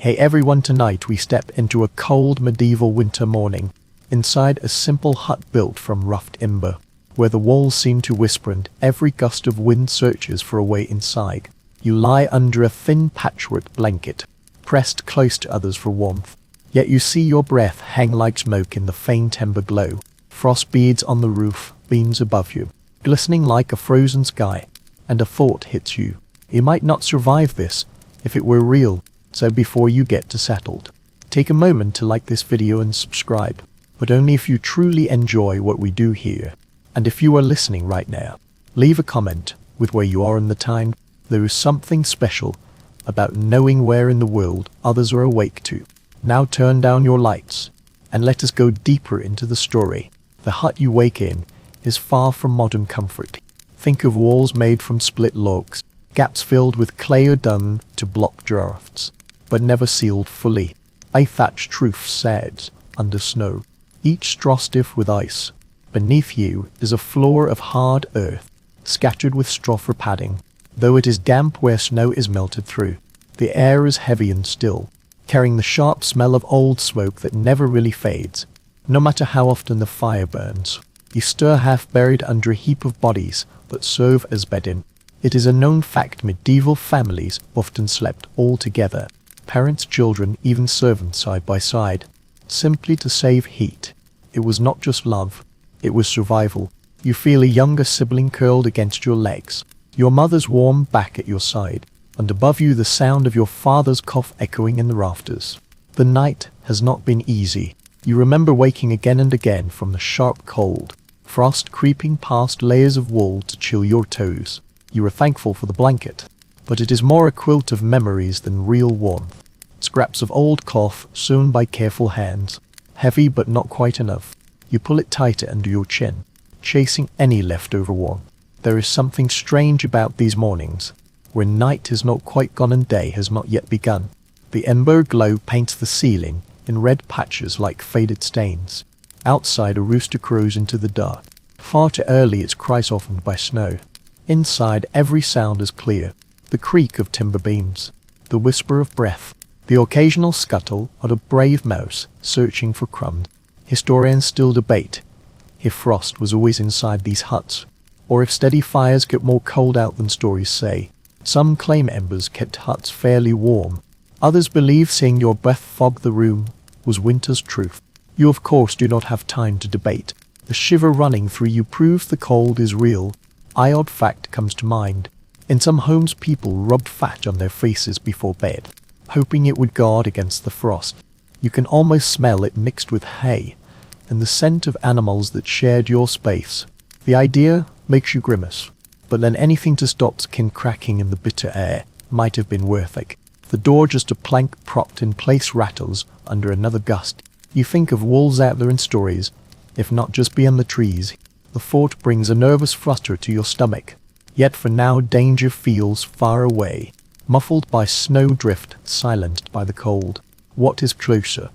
Hey everyone, tonight we step into a cold medieval winter morning, inside a simple hut built from rough timber, where the walls seem to whisper and every gust of wind searches for a way inside. You lie under a thin patchwork blanket, pressed close to others for warmth, yet you see your breath hang like smoke in the faint ember glow. Frost beads on the roof, beams above you, glistening like a frozen sky, and a thought hits you. You might not survive this if it were real. So before you get too settled, take a moment to like this video and subscribe, but only if you truly enjoy what we do here. And if you are listening right now, leave a comment with where you are in the time. There is something special about knowing where in the world others are awake to. Now turn down your lights and let us go deeper into the story. The hut you wake in is far from modern comfort. Think of walls made from split logs, gaps filled with clay or dung to block drafts, but never sealed fully. A thatched roof sags under snow, each straw stiff with ice. Beneath you is a floor of hard earth, scattered with straw for padding. Though it is damp where snow is melted through, the air is heavy and still, carrying the sharp smell of old smoke that never really fades, no matter how often the fire burns. You stir half buried under a heap of bodies that serve as bedding. It is a known fact medieval families often slept all together, parents, children, even servants side by side, simply to save heat. It was not just love, it was survival. You feel a younger sibling curled against your legs, your mother's warm back at your side, and above you the sound of your father's cough echoing in the rafters. The night has not been easy. You remember waking again and again from the sharp cold, frost creeping past layers of wool to chill your toes. You are thankful for the blanket, but it is more a quilt of memories than real warmth. Scraps of old cloth sewn by careful hands, heavy but not quite enough. You pull it tighter under your chin, chasing any leftover warmth. There is something strange about these mornings, when night is not quite gone and day has not yet begun. The ember glow paints the ceiling in red patches like faded stains. Outside a rooster crows into the dark. Far too early its cry softened by snow. Inside every sound is clear. The creak of timber beams, the whisper of breath, the occasional scuttle of a brave mouse searching for crumbs. Historians still debate if frost was always inside these huts, or if steady fires get more cold out than stories say. Some claim embers kept huts fairly warm. Others believe seeing your breath fog the room was winter's truth. You of course do not have time to debate. The shiver running through you proves the cold is real. An odd fact comes to mind. In some homes people rubbed fat on their faces before bed, hoping it would guard against the frost. You can almost smell it mixed with hay and the scent of animals that shared your space. The idea makes you grimace, but then anything to stop skin cracking in the bitter air might have been worth it. The door, just a plank propped in place, rattles under another gust. You think of wolves out there in stories, if not just beyond the trees. The thought brings a nervous flutter to your stomach. Yet for now danger feels far away, muffled by snowdrift, silenced by the cold. What is closer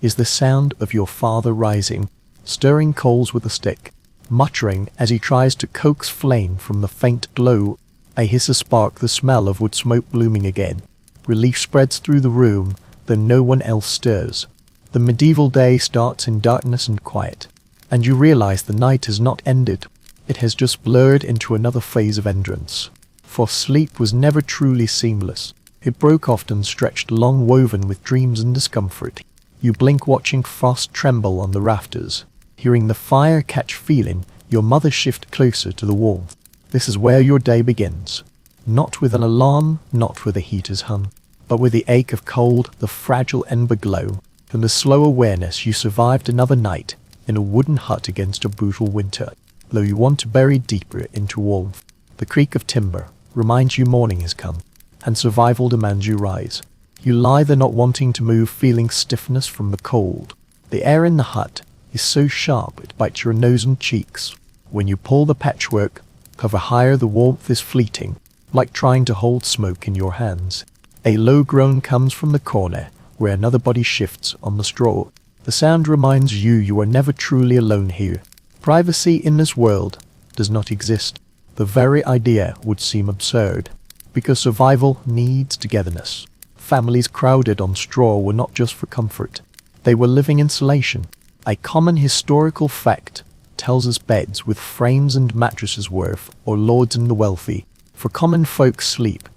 is the sound of your father rising, stirring coals with a stick, muttering as he tries to coax flame from the faint glow. A hiss, a spark, the smell of wood smoke blooming again. Relief spreads through the room, though no one else stirs. The medieval day starts in darkness and quiet, and you realize the night has not ended. It has just blurred into another phase of entrance. For sleep was never truly seamless. It broke, often stretched long, woven with dreams and discomfort. You blink, watching frost tremble on the rafters, hearing the fire catch, feeling your mother shift closer to the warmth. This is where your day begins. Not with an alarm, not with a heater's hum, but with the ache of cold, the fragile ember glow, and the slow awareness you survived another night in a wooden hut against a brutal winter. Though you want to bury deeper into warmth, the creak of timber reminds you morning has come, and survival demands you rise. You lie there, not wanting to move, feeling stiffness from the cold. The air in the hut is so sharp it bites your nose and cheeks. When you pull the patchwork cover higher, the warmth is fleeting, like trying to hold smoke in your hands. A low groan comes from the corner where another body shifts on the straw. The sound reminds you you are never truly alone here. Privacy in this world does not exist. The very idea would seem absurd, because survival needs togetherness. families crowded on straw were not just for comfort. They were living insulation. A common historical fact tells us beds with frames and mattresses were for lords and the wealthy. For common folks, sleep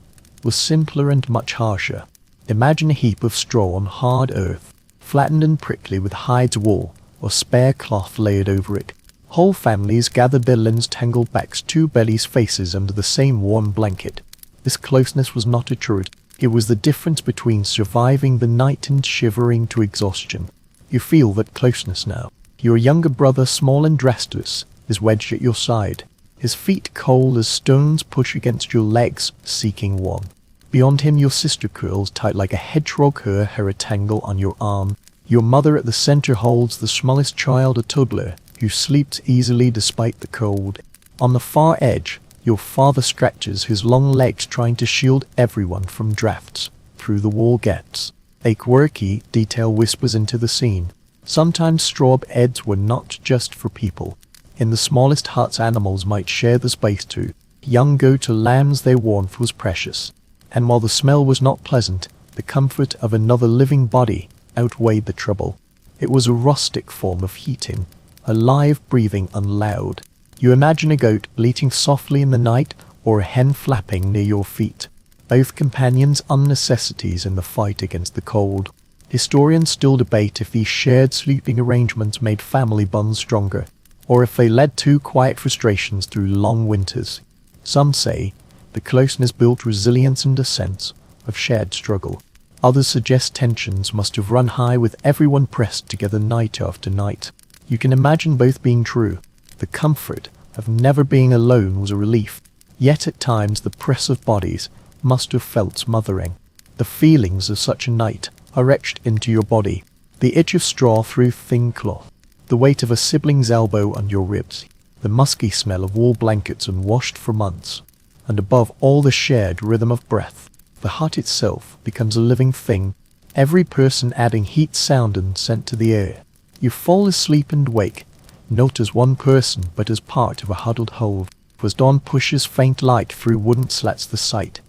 was simpler and much harsher. Imagine a heap of straw on hard earth, flattened and prickly with hides wool or spare cloth layered over it. Whole families gathered their limbs tangled backs, two bellies, faces under the same warm blanket. This closeness was not a chore. It was the difference between surviving the night and shivering to exhaustion. You feel that closeness now. Your younger brother, small and restless, is wedged at your side, his feet cold as stones push against your legs, seeking warmth. Beyond him, your sister curls tight like a hedgehog, her hair a tangle on your arm. Your mother at the center holds the smallest child, a toddler, who sleeps easily despite the cold. On the far edge, your father stretches his long legs trying to shield everyone from drafts through the wall gaps. A quirky detail whispers into the scene. Sometimes straw beds were not just for people. In the smallest huts, animals might share the space too. Young goat or lambs, their warmth was precious. And while the smell was not pleasant, the comfort of another living body outweighed the trouble. It was a rustic form of heating, alive, breathing, unloud. You imagine a goat bleating softly in the night or a hen flapping near your feet. Both companions and necessities in the fight against the cold. Historians still debate if these shared sleeping arrangements made family bonds stronger, or if they led to quiet frustrations through long winters. Some say the closeness built resilience and a sense of shared struggle. Others suggest tensions must have run high with everyone pressed together night after night. You can imagine both being true. The comfort of never being alone was a relief, yet at times the press of bodies must have felt smothering. The feelings of such a night are etched into your body. The itch of straw through thin cloth, the weight of a sibling's elbow on your ribs, the musky smell of wool blankets unwashed for months, and above all the shared rhythm of breath. The hut itself becomes a living thing, every person adding heat, sound and scent to the air. You fall asleep and wake, not as one person but as part of a huddled whole. As dawn pushes faint light through wooden slats, the sight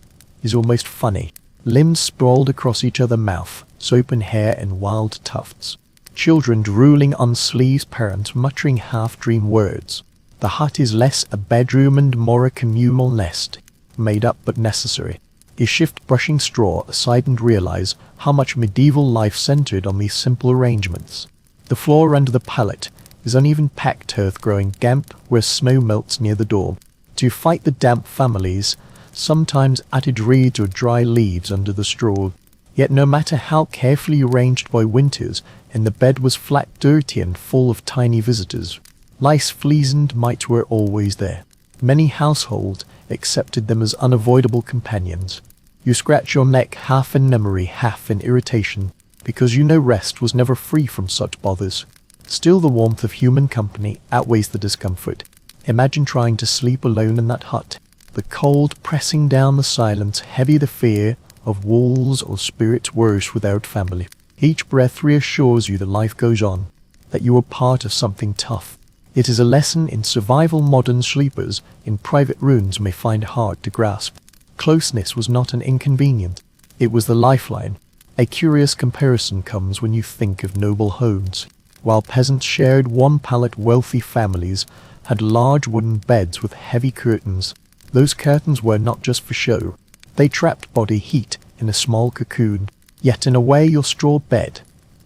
is almost funny. Limbs sprawled across each other, mouth, soap and hair and wild tufts. Children drooling on sleeves, parents muttering half-dream words. The hut is less a bedroom and more a communal nest, made up but necessary. You shift brushing straw aside and realize how much medieval life centered on these simple arrangements. The floor under the pallet is uneven packed earth growing damp where snow melts near the door. To fight the damp, families sometimes added reeds or dry leaves under the straw. Yet no matter how carefully arranged by winters, and the bed was flat, dirty and full of tiny visitors. Lice, fleas and mites were always there. Many households accepted them as unavoidable companions. You scratch your neck half in memory, half in irritation, because you know rest was never free from such bothers. Still, the warmth of human company outweighs the discomfort. Imagine trying to sleep alone in that hut. The cold pressing down the silence, heavy the fear of wolves or spirits worse without family. Each breath reassures you that life goes on, that you are part of something tough. It is a lesson in survival modern sleepers in private rooms may find hard to grasp. Closeness was not an inconvenience, it was the lifeline. A curious comparison comes when you think of noble homes. While peasants shared one pallet, wealthy families had large wooden beds with heavy curtains. Those curtains were not just for show. They trapped body heat in a small cocoon. Yet in a way your straw bed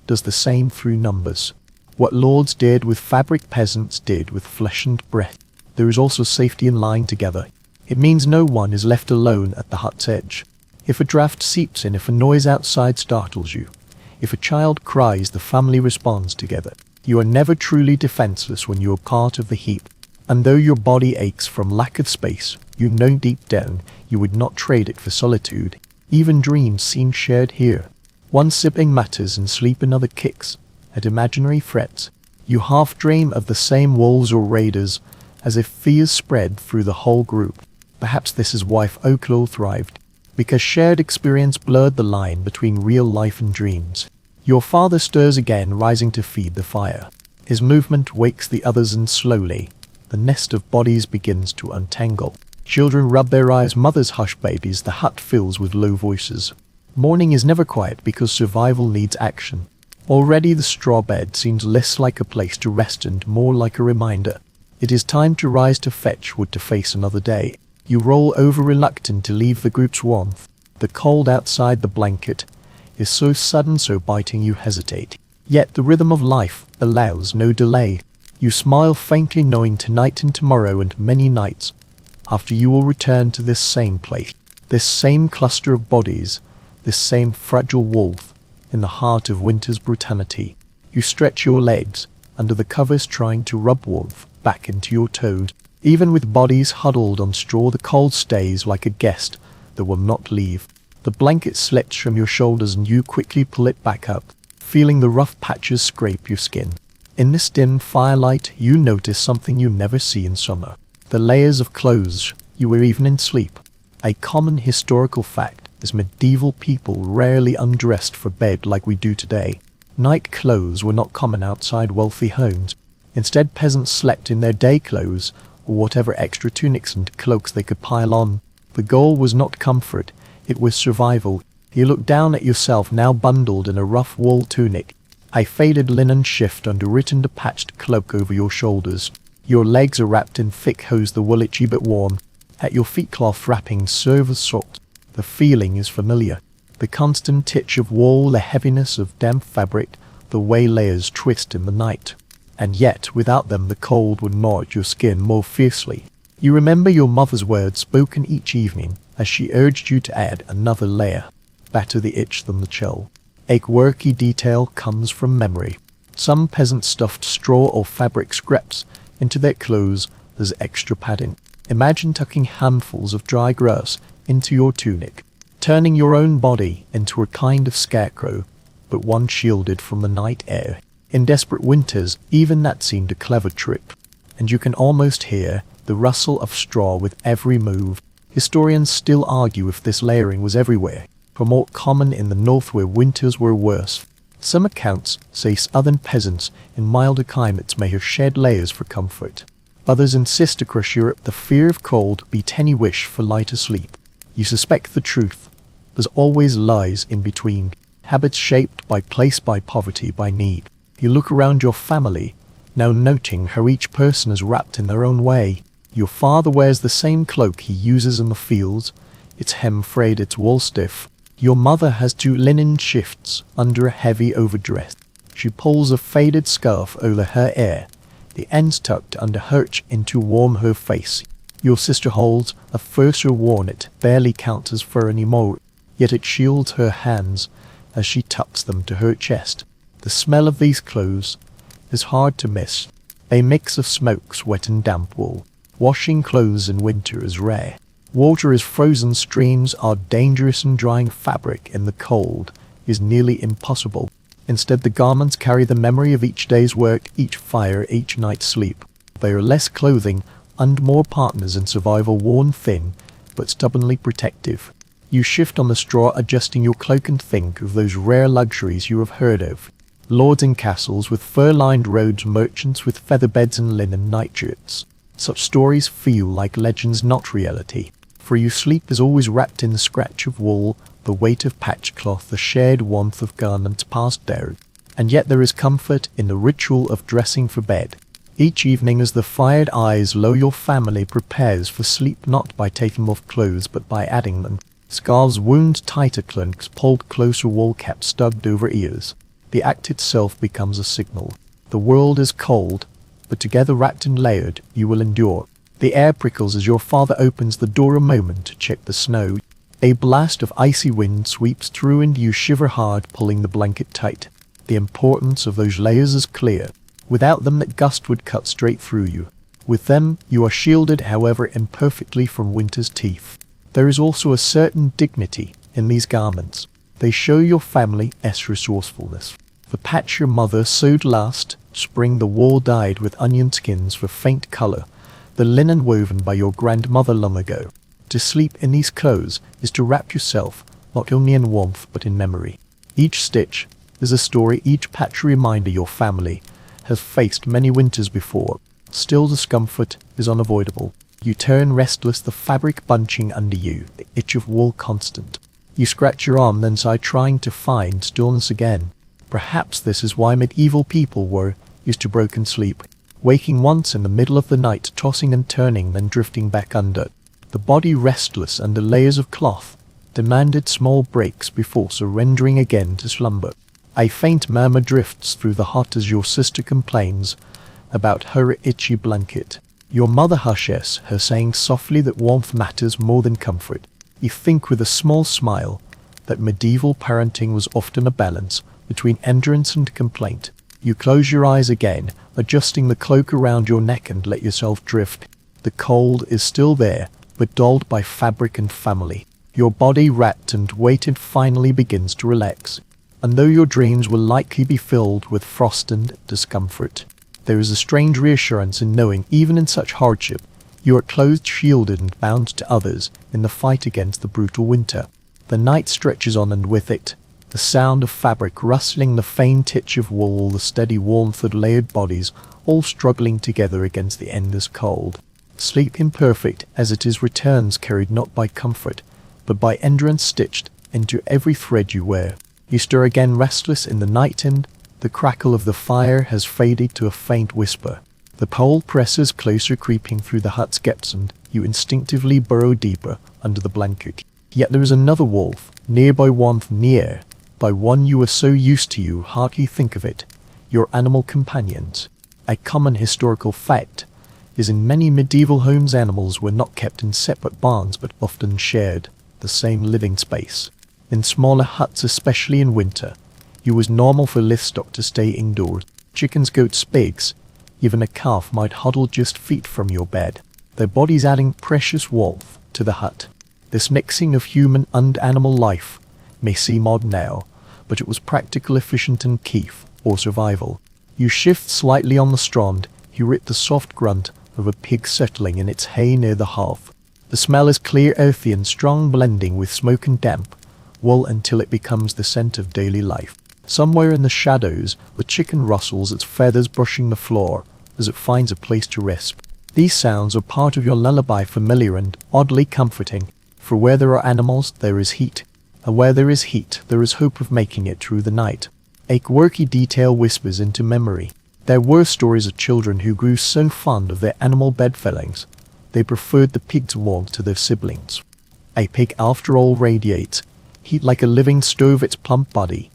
does the same through numbers. What lords did with fabric, peasants did with flesh and breath. There is also safety in lying together. It means no one is left alone at the hut's edge. If a draft seeps in, if a noise outside startles you, if a child cries, the family responds together. You are never truly defenseless when you are part of the heap. And though your body aches from lack of space, you know deep down you would not trade it for solitude. Even dreams seem shared here. One sibling matters and sleep, another kicks at imaginary threats. You half dream of the same wolves or raiders, as if fears spread through the whole group. Perhaps this is why folklore thrived, because shared experience blurred the line between real life and dreams. Your father stirs again, rising to feed the fire. His movement wakes the others, and slowly the nest of bodies begins to untangle. Children rub their eyes, mothers hush babies, the hut fills with low voices. Morning is never quiet because survival needs action. Already the straw bed seems less like a place to rest and more like a reminder. It is time to rise to fetch wood to face another day. You roll over reluctant to leave the group's warmth. The cold outside the blanket is so sudden, so biting you hesitate. Yet the rhythm of life allows no delay. You smile faintly knowing tonight and tomorrow and many nights after you will return to this same place, this same cluster of bodies, this same fragile wolf in the heart of winter's brutality. You stretch your legs under the covers trying to rub warmth back into your toes. Even with bodies huddled on straw, the cold stays like a guest that will not leave. The blanket slips from your shoulders and you quickly pull it back up, feeling the rough patches scrape your skin. In this dim firelight, you notice something you never see in summer. The layers of clothes you wear even in sleep. A common historical fact is medieval people rarely undressed for bed like we do today. Night clothes were not common outside wealthy homes. Instead, peasants slept in their day clothes or whatever extra tunics and cloaks they could pile on. The goal was not comfort, it was survival. You look down at yourself now bundled in a rough wool tunic, a faded linen shift underwritten and a patched cloak over your shoulders. Your legs are wrapped in thick hose, the wool itchy but warm. At your feet cloth wrappings serve as salt. The feeling is familiar. The constant titch of wool, the heaviness of damp fabric, the way layers twist in the night. And yet, without them, the cold would gnaw at your skin more fiercely. You remember your mother's words spoken each evening as she urged you to add another layer. Better the itch than the chill. A quirky detail comes from memory. Some peasants stuffed straw or fabric scraps into their clothes as extra padding. Imagine tucking handfuls of dry grass into your tunic, turning your own body into a kind of scarecrow, but one shielded from the night air. In desperate winters, even that seemed a clever trick, and you can almost hear the rustle of straw with every move. Historians still argue if this layering was everywhere, or more common in the north where winters were worse. Some accounts say southern peasants in milder climates may have shed layers for comfort. Others insist across Europe the fear of cold beat any wish for lighter sleep. You suspect the truth. There's always lies in between, habits shaped by place, by poverty, by need. You look around your family, now noting how each person is wrapped in their own way. Your father wears the same cloak he uses in the fields, its hem frayed, its wool stiff. Your mother has two linen shifts under a heavy overdress. She pulls a faded scarf over her hair, the ends tucked under her chin to warm her face. Your sister holds a furser worn, it barely counts as fur anymore, yet it shields her hands as she tucks them to her chest. The smell of these clothes is hard to miss, a mix of smoke, sweat and damp wool. Washing clothes in winter is rare. Water is frozen, streams are dangerous, and drying fabric in the cold is nearly impossible. Instead, the garments carry the memory of each day's work, each fire, each night's sleep. They are less clothing and more partners in survival, worn thin but stubbornly protective. You shift on the straw, adjusting your cloak, and think of those rare luxuries you have heard of. Lords in castles with fur-lined roads, merchants with feather beds and linen nightshirts. Such stories feel like legends, not reality. For you, sleep is always wrapped in the scratch of wool, the weight of patched cloth, the shared warmth of garments passed down. And yet there is comfort in the ritual of dressing for bed. Each evening as the fired eyes low, your family prepares for sleep, not by taking off clothes but by adding them. Scarves wound tighter, cloaks pulled closer, wool caps stubbed over ears. The act itself becomes a signal. The world is cold, but together, wrapped and layered, you will endure. The air prickles as your father opens the door a moment to check the snow. A blast of icy wind sweeps through and you shiver hard, pulling the blanket tight. The importance of those layers is clear. Without them, that gust would cut straight through you. With them, you are shielded, however imperfectly, from winter's teeth. There is also a certain dignity in these garments. They show your family's resourcefulness. The patch your mother sewed last spring, the wool dyed with onion skins for faint color, the linen woven by your grandmother long ago. To sleep in these clothes is to wrap yourself not only in warmth but in memory. Each stitch is a story, each patch a reminder your family has faced many winters before. Still, discomfort is unavoidable. You turn restless, the fabric bunching under you, the itch of wool constant. You scratch your arm, then sigh, trying to find stillness again. Perhaps this is why medieval people were used to broken sleep, waking once in the middle of the night, tossing and turning, then drifting back under. The body, restless under layers of cloth, demanded small breaks before surrendering again to slumber. A faint murmur drifts through the hut as your sister complains about her itchy blanket. Your mother hushes her, saying softly that warmth matters more than comfort. You think with a small smile that medieval parenting was often a balance between endurance and complaint. You close your eyes again, adjusting the cloak around your neck, and let yourself drift. The cold is still there, but dulled by fabric and family. Your body, wrapped and weighted, finally begins to relax. And though your dreams will likely be filled with frost and discomfort, there is a strange reassurance in knowing, even in such hardship, you are clothed, shielded, and bound to others in the fight against the brutal winter. The night stretches on, and with it, the sound of fabric rustling, the faint itch of wool, the steady warmth of layered bodies, all struggling together against the endless cold. Sleep, imperfect as it is, returns, carried not by comfort, but by endurance stitched into every thread you wear. You stir again, restless in the night, and the crackle of the fire has faded to a faint whisper. The pole presses closer, creeping through the hut's gaps, and you instinctively burrow deeper under the blanket. Yet there is another wolf, nearby, warmth near, by one you are so used to you hardly think of it, your animal companions. A common historical fact is in many medieval homes animals were not kept in separate barns but often shared the same living space. In smaller huts, especially in winter, it was normal for livestock to stay indoors. Chickens, goats, pigs, even a calf might huddle just feet from your bed, their bodies adding precious warmth to the hut. This mixing of human and animal life may seem odd now, but it was practical, efficient, and key for survival. You shift slightly on the strand, hear the soft grunt of a pig settling in its hay near the hearth. The smell is clear, earthy, and strong, blending with smoke and damp wool until it becomes the scent of daily life. Somewhere in the shadows, the chicken rustles, its feathers brushing the floor as it finds a place to rest. These sounds are part of your lullaby, familiar and oddly comforting, for where there are animals, there is heat. And where there is heat, there is hope of making it through the night. A quirky detail whispers into memory. There were stories of children who grew so fond of their animal bedfellings, they preferred the pig's warmth to their siblings. A pig, after all, radiates heat like a living stove, its plump body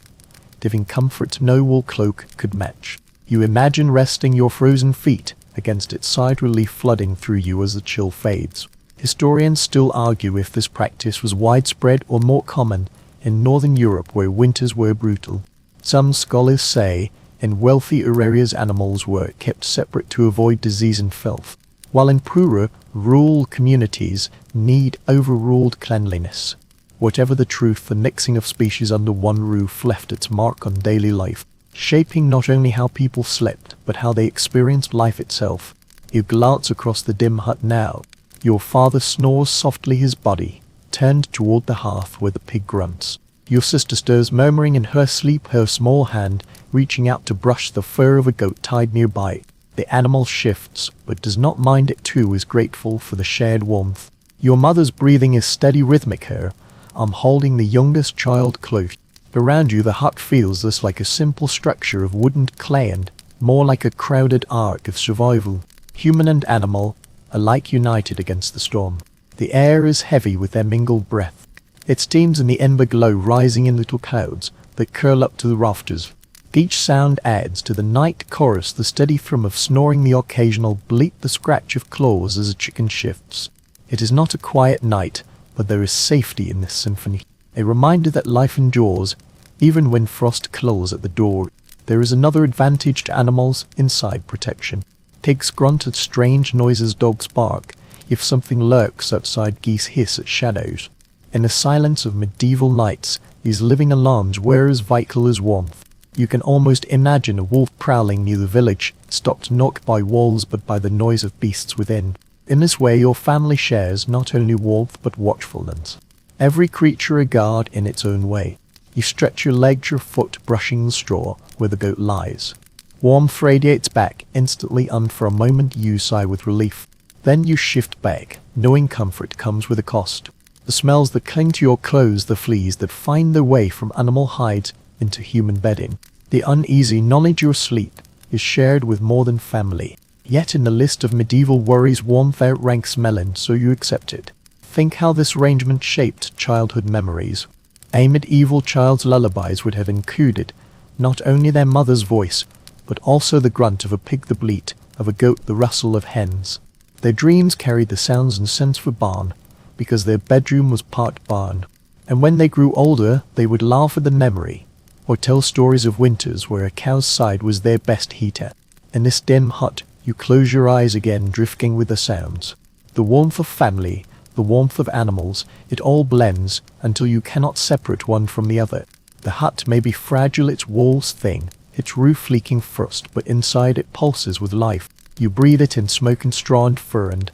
giving comfort no wool cloak could match. You imagine resting your frozen feet against its side, relief flooding through you as the chill fades. Historians still argue if this practice was widespread or more common in northern Europe, where winters were brutal. Some scholars say in wealthier areas animals were kept separate to avoid disease and filth, while in poorer, rural communities need overruled cleanliness. Whatever the truth, the mixing of species under one roof left its mark on daily life, shaping not only how people slept, but how they experienced life itself. You glance across the dim hut now. Your father snores softly, his body turned toward the hearth where the pig grunts. Your sister stirs, murmuring in her sleep, her small hand reaching out to brush the fur of a goat tied nearby. The animal shifts, but does not mind it too, is grateful for the shared warmth. Your mother's breathing is steady, rhythmic, her arm holding the youngest child close. Around you, the hut feels less like a simple structure of wood and clay and more like a crowded ark of survival. Human and animal, alike united against the storm. The air is heavy with their mingled breath. It steams in the ember glow, rising in little clouds that curl up to the rafters. Each sound adds to the night chorus, the steady thrum of snoring, the occasional bleat, the scratch of claws as a chicken shifts. It is not a quiet night, but there is safety in this symphony. A reminder that life endures, even when frost claws at the door. There is another advantage to animals: inside protection. Pigs grunt at strange noises, dogs bark if something lurks outside, geese hiss at shadows. In the silence of medieval nights, these living alarms were as vital as warmth. You can almost imagine a wolf prowling near the village, stopped not by walls but by the noise of beasts within. In this way, your family shares not only warmth but watchfulness. Every creature a guard in its own way. You stretch your leg, your foot brushing the straw where the goat lies. Warmth radiates back instantly, and for a moment you sigh with relief. Then you shift back, knowing comfort comes with a cost. The smells that cling to your clothes, the fleas that find their way from animal hides into human bedding. The uneasy knowledge your sleep is shared with more than family. Yet in the list of medieval worries warmth outranks melon, so you accept it. Think how this arrangement shaped childhood memories. A medieval child's lullabies would have included not only their mother's voice, but also the grunt of a pig, the bleat of a goat, the rustle of hens. Their dreams carried the sounds and scents of a barn, because their bedroom was part barn. And when they grew older, they would laugh at the memory, or tell stories of winters where a cow's side was their best heater. In this dim hut, you close your eyes again, drifting with the sounds. The warmth of family, the warmth of animals, it all blends until you cannot separate one from the other. The hut may be fragile, its walls thin, its roof leaking frost, but inside it pulses with life. You breathe it in smoke and straw and fur, and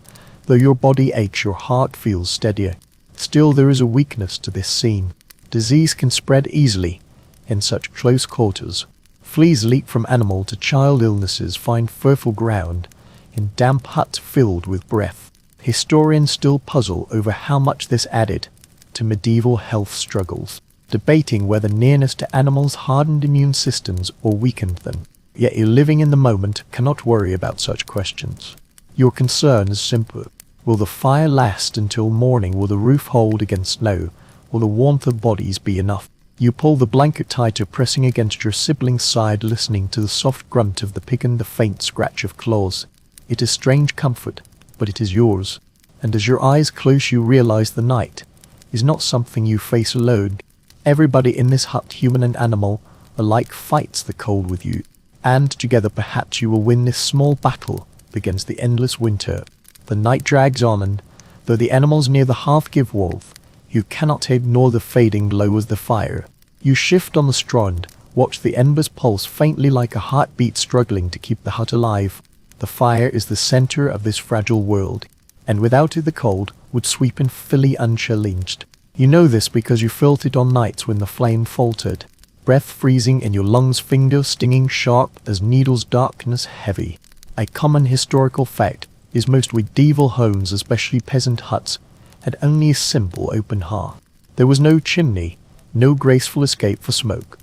though your body aches, your heart feels steadier. Still, there is a weakness to this scene. Disease can spread easily in such close quarters. Fleas leap from animal to child, illnesses find fertile ground in damp huts filled with breath. Historians still puzzle over how much this added to medieval health struggles, debating whether nearness to animals hardened immune systems or weakened them. Yet you, living in the moment, cannot worry about such questions. Your concern is simple. Will the fire last until morning? Will the roof hold against snow? Will the warmth of bodies be enough? You pull the blanket tighter, pressing against your sibling's side, listening to the soft grunt of the pig and the faint scratch of claws. It is strange comfort, but it is yours. And as your eyes close, you realize the night is not something you face alone. Everybody in this hut, human and animal, alike fights the cold with you. And together perhaps you will win this small battle against the endless winter. The night drags on, and though the animals near the hearth give warmth, you cannot ignore the fading glow of the fire. You shift on the straw and watch the embers pulse faintly like a heartbeat struggling to keep the hut alive. The fire is the center of this fragile world, and without it the cold would sweep in fully unchallenged. You know this because you felt it on nights when the flame faltered. Breath freezing in your lungs, fingers stinging sharp as needles, darkness heavy. A common historical fact is most medieval homes, especially peasant huts, had only a simple open hearth. There was no chimney, no graceful escape for smoke,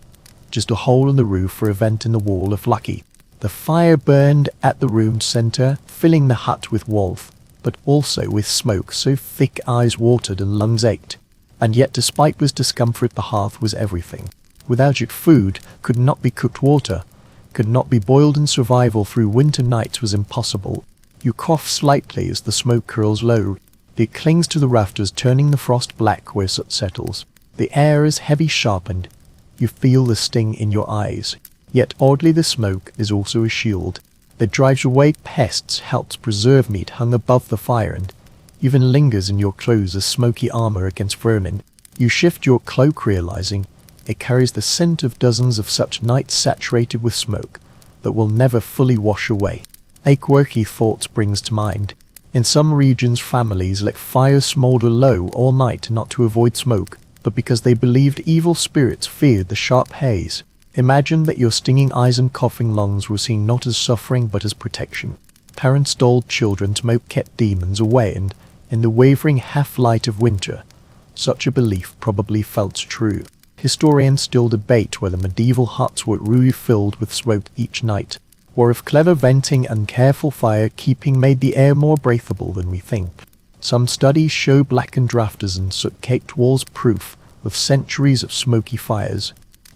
just a hole in the roof or a vent in the wall if lucky. The fire burned at the room's center, filling the hut with warmth, but also with smoke so thick eyes watered and lungs ached. And yet despite this discomfort, the hearth was everything. Without it, food could not be cooked, water could not be boiled, and survival through winter nights was impossible. You cough slightly as the smoke curls low. It clings to the rafters, turning the frost black where soot settles. The air is heavy, sharpened. You feel the sting in your eyes. Yet oddly, the smoke is also a shield that drives away pests, helps preserve meat hung above the fire, and even lingers in your clothes as smoky armor against vermin. You shift your cloak, realizing it carries the scent of dozens of such nights saturated with smoke that will never fully wash away. A quirky thought brings to mind. In some regions, families let fires smolder low all night, not to avoid smoke, but because they believed evil spirits feared the sharp haze. Imagine that your stinging eyes and coughing lungs were seen not as suffering but as protection. Parents told children smoke kept demons away, and in the wavering half-light of winter, such a belief probably felt true. Historians still debate whether medieval huts were really filled with smoke each night, or if clever venting and careful fire-keeping made the air more breathable than we think. Some studies show blackened rafters and soot-caked walls, proof of centuries of smoky fires.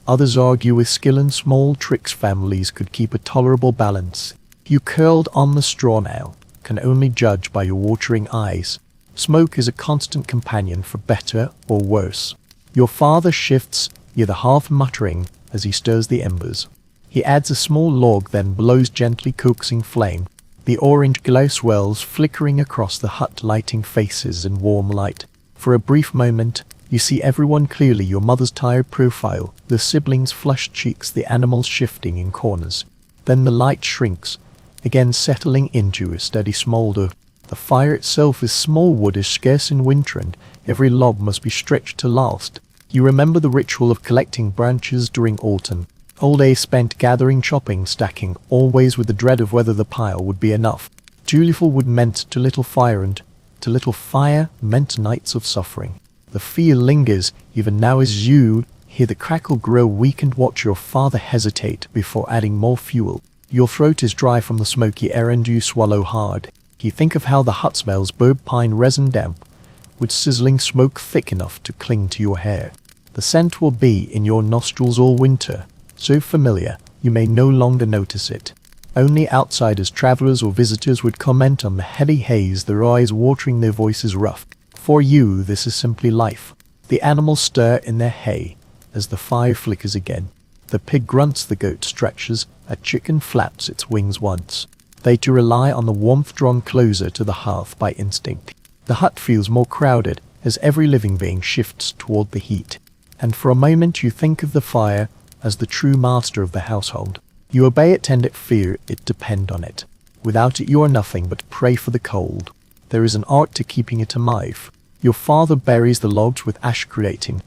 Others argue with skill and small tricks families could keep a tolerable balance. You curled on the straw now can only judge by your watering eyes. Smoke is a constant companion for better or worse. Your father shifts near the hearth, muttering as he stirs the embers. He adds a small log, then blows gently, coaxing flame. The orange glow swells, flickering across the hut, lighting faces in warm light. For a brief moment, you see everyone clearly, your mother's tired profile, the siblings' flushed cheeks, the animals shifting in corners. Then the light shrinks, again settling into a steady smolder. The fire itself is small, wood is scarce in winter, and every log must be stretched to last. You remember the ritual of collecting branches during autumn. All day spent gathering, chopping, stacking, always with the dread of whether the pile would be enough. Too little wood meant too little fire, and to little fire meant nights of suffering. The fear lingers even now as you hear the crackle grow weak and watch your father hesitate before adding more fuel. Your throat is dry from the smoky air and you swallow hard. You think of how the hut smells burb pine resin damp, with sizzling smoke thick enough to cling to your hair. The scent will be in your nostrils all winter, so familiar you may no longer notice it. Only outsiders, travelers or visitors would comment on the heady haze, their eyes watering, their voices rough. For you, this is simply life. The animals stir in their hay as the fire flickers again. The pig grunts, the goat stretches, a chicken flaps its wings once. They too rely on the warmth, drawn closer to the hearth by instinct. The hut feels more crowded as every living being shifts toward the heat. And for a moment you think of the fire as the true master of the household. You obey it, tend it, fear it, depend on it. Without it you are nothing but prey for the cold. There is an art to keeping it alive. Your father buries the logs with ash, creating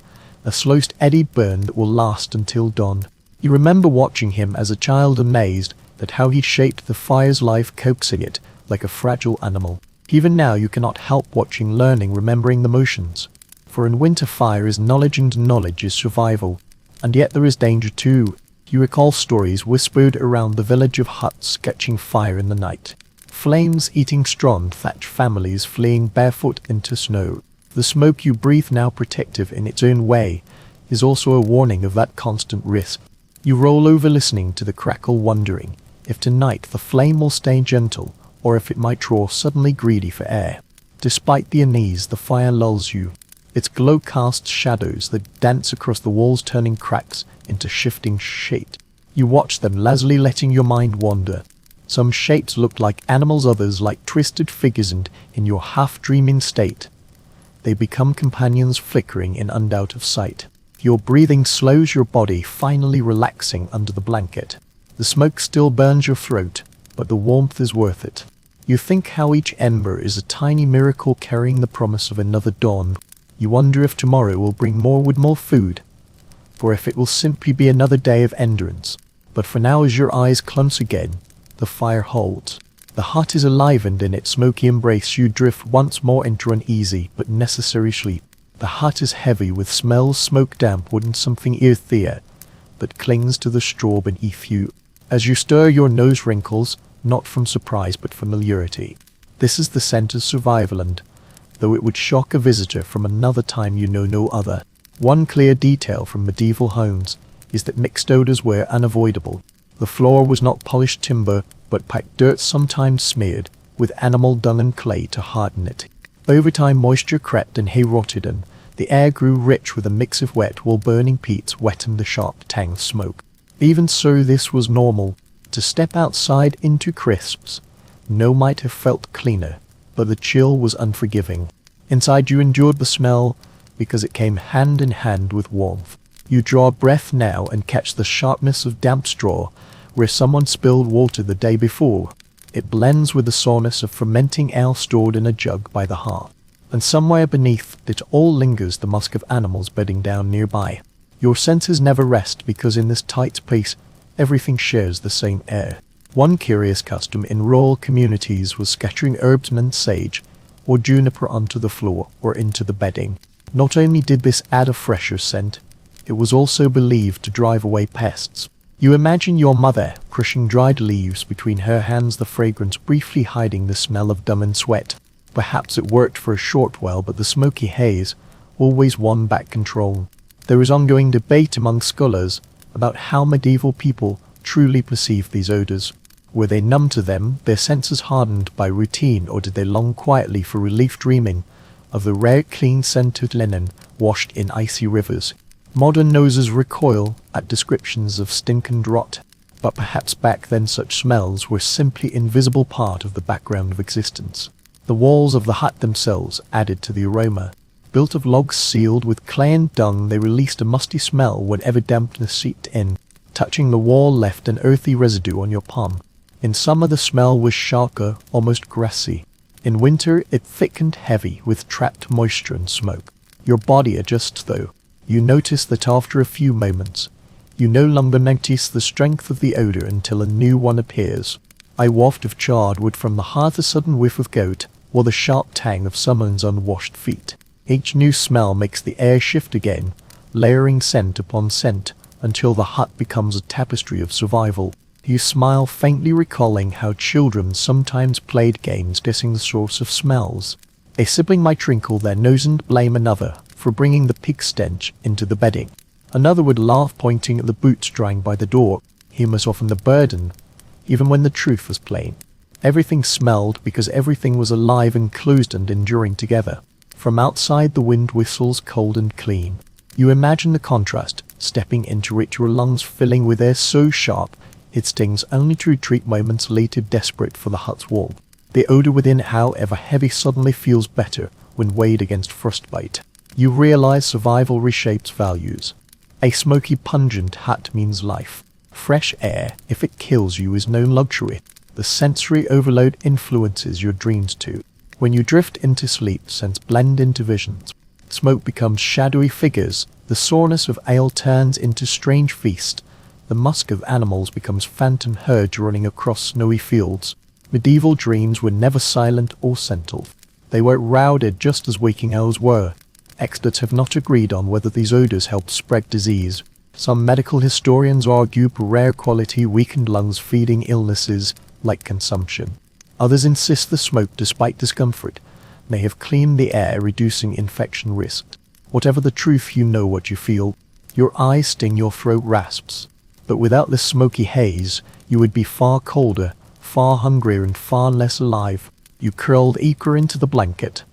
a slow steady burn that will last until dawn. You remember watching him as a child, amazed at how he shaped the fire's life, coaxing it like a fragile animal. Even now you cannot help watching, learning, remembering the motions. For in winter fire is knowledge and knowledge is survival. And yet there is danger too. You recall stories whispered around the village of huts catching fire in the night. Flames eating straw, thatched families fleeing barefoot into snow. The smoke you breathe, now protective in its own way, is also a warning of that constant risk. You roll over listening to the crackle, wondering if tonight the flame will stay gentle or if it might draw suddenly greedy for air. Despite the unease, the fire lulls you. Its glow casts shadows that dance across the walls, turning cracks into shifting shapes. You watch them lazily, letting your mind wander. Some shapes look like animals, others like twisted figures, and in your half-dreaming state, they become companions, flickering in and out of sight. Your breathing slows, your body finally relaxing under the blanket. The smoke still burns your throat, but the warmth is worth it. You think how each ember is a tiny miracle carrying the promise of another dawn. You wonder if tomorrow will bring more wood, more food, or if it will simply be another day of endurance. But for now, as your eyes close again, the fire holds. The hut is alive, and in its smoky embrace you drift once more into uneasy but necessary sleep. The hut is heavy with smells, smoke, damp wood, and something earthier that clings to the straw beneath you. As you stir, your nose wrinkles, not from surprise but familiarity. This is the scent of survival, and though it would shock a visitor from another time, you know no other. One clear detail from medieval homes is that mixed odors were unavoidable. The floor was not polished timber, but packed dirt, sometimes smeared with animal dung and clay to harden it. Over time moisture crept and hay rotted, and the air grew rich with a mix of wet, while burning peats wetted the sharp tang of smoke. Even so, this was normal. To step outside into crisps, no might have felt cleaner, but the chill was unforgiving. Inside you endured the smell because it came hand in hand with warmth. You draw breath now and catch the sharpness of damp straw where someone spilled water the day before. It blends with the sourness of fermenting ale stored in a jug by the hearth. And somewhere beneath it all lingers the musk of animals bedding down nearby. Your senses never rest because in this tight place everything shares the same air. One curious custom in rural communities was scattering herbs and sage or juniper onto the floor or into the bedding. Not only did this add a fresher scent, it was also believed to drive away pests. You imagine your mother crushing dried leaves between her hands, the fragrance briefly hiding the smell of dung and sweat. Perhaps it worked for a short while, but the smoky haze always won back control. There is ongoing debate among scholars about how medieval people truly perceived these odors. Were they numb to them, their senses hardened by routine, or did they long quietly for relief, dreaming of the rare clean scented linen washed in icy rivers? Modern noses recoil at descriptions of stink and rot, but perhaps back then such smells were simply invisible part of the background of existence. The walls of the hut themselves added to the aroma. Built of logs sealed with clay and dung, they released a musty smell whenever dampness seeped in. Touching the wall left an earthy residue on your palm. In summer the smell was sharper, almost grassy. In winter it thickened, heavy with trapped moisture and smoke. Your body adjusts though. You notice that after a few moments, you no longer notice the strength of the odor until a new one appears. A waft of charred wood from the hearth, a sudden whiff of goat, or the sharp tang of someone's unwashed feet. Each new smell makes the air shift again, layering scent upon scent, until the hut becomes a tapestry of survival. You smile, faintly recalling how children sometimes played games guessing the source of smells. A sibling might wrinkle their nose and blame another for bringing the pig stench into the bedding. Another would laugh, pointing at the boots drying by the door. He must soften the burden, even when the truth was plain. Everything smelled because everything was alive, enclosed and enduring together. From outside, the wind whistles cold and clean. You imagine the contrast, stepping into it, your lungs filling with air so sharp it stings, only to retreat moments later, desperate for the hut's wall. The odor within, however heavy, suddenly feels better when weighed against frostbite. You realize survival reshapes values. A smoky, pungent hut means life. Fresh air, if it kills you, is no luxury. The sensory overload influences your dreams too. When you drift into sleep, scents blend into visions. Smoke becomes shadowy figures. The soreness of ale turns into strange feast. The musk of animals becomes phantom herds running across snowy fields. Medieval dreams were never silent or scented. They were rowded just as waking hours were. Experts have not agreed on whether these odors help spread disease. Some medical historians argue rare quality weakened lungs feeding illnesses like consumption. Others insist the smoke, despite discomfort, may have cleaned the air, reducing infection risk. Whatever the truth, you know what you feel. Your eyes sting, your throat rasps. But without this smoky haze, you would be far colder, far hungrier and far less alive. You curled eager into the blanket,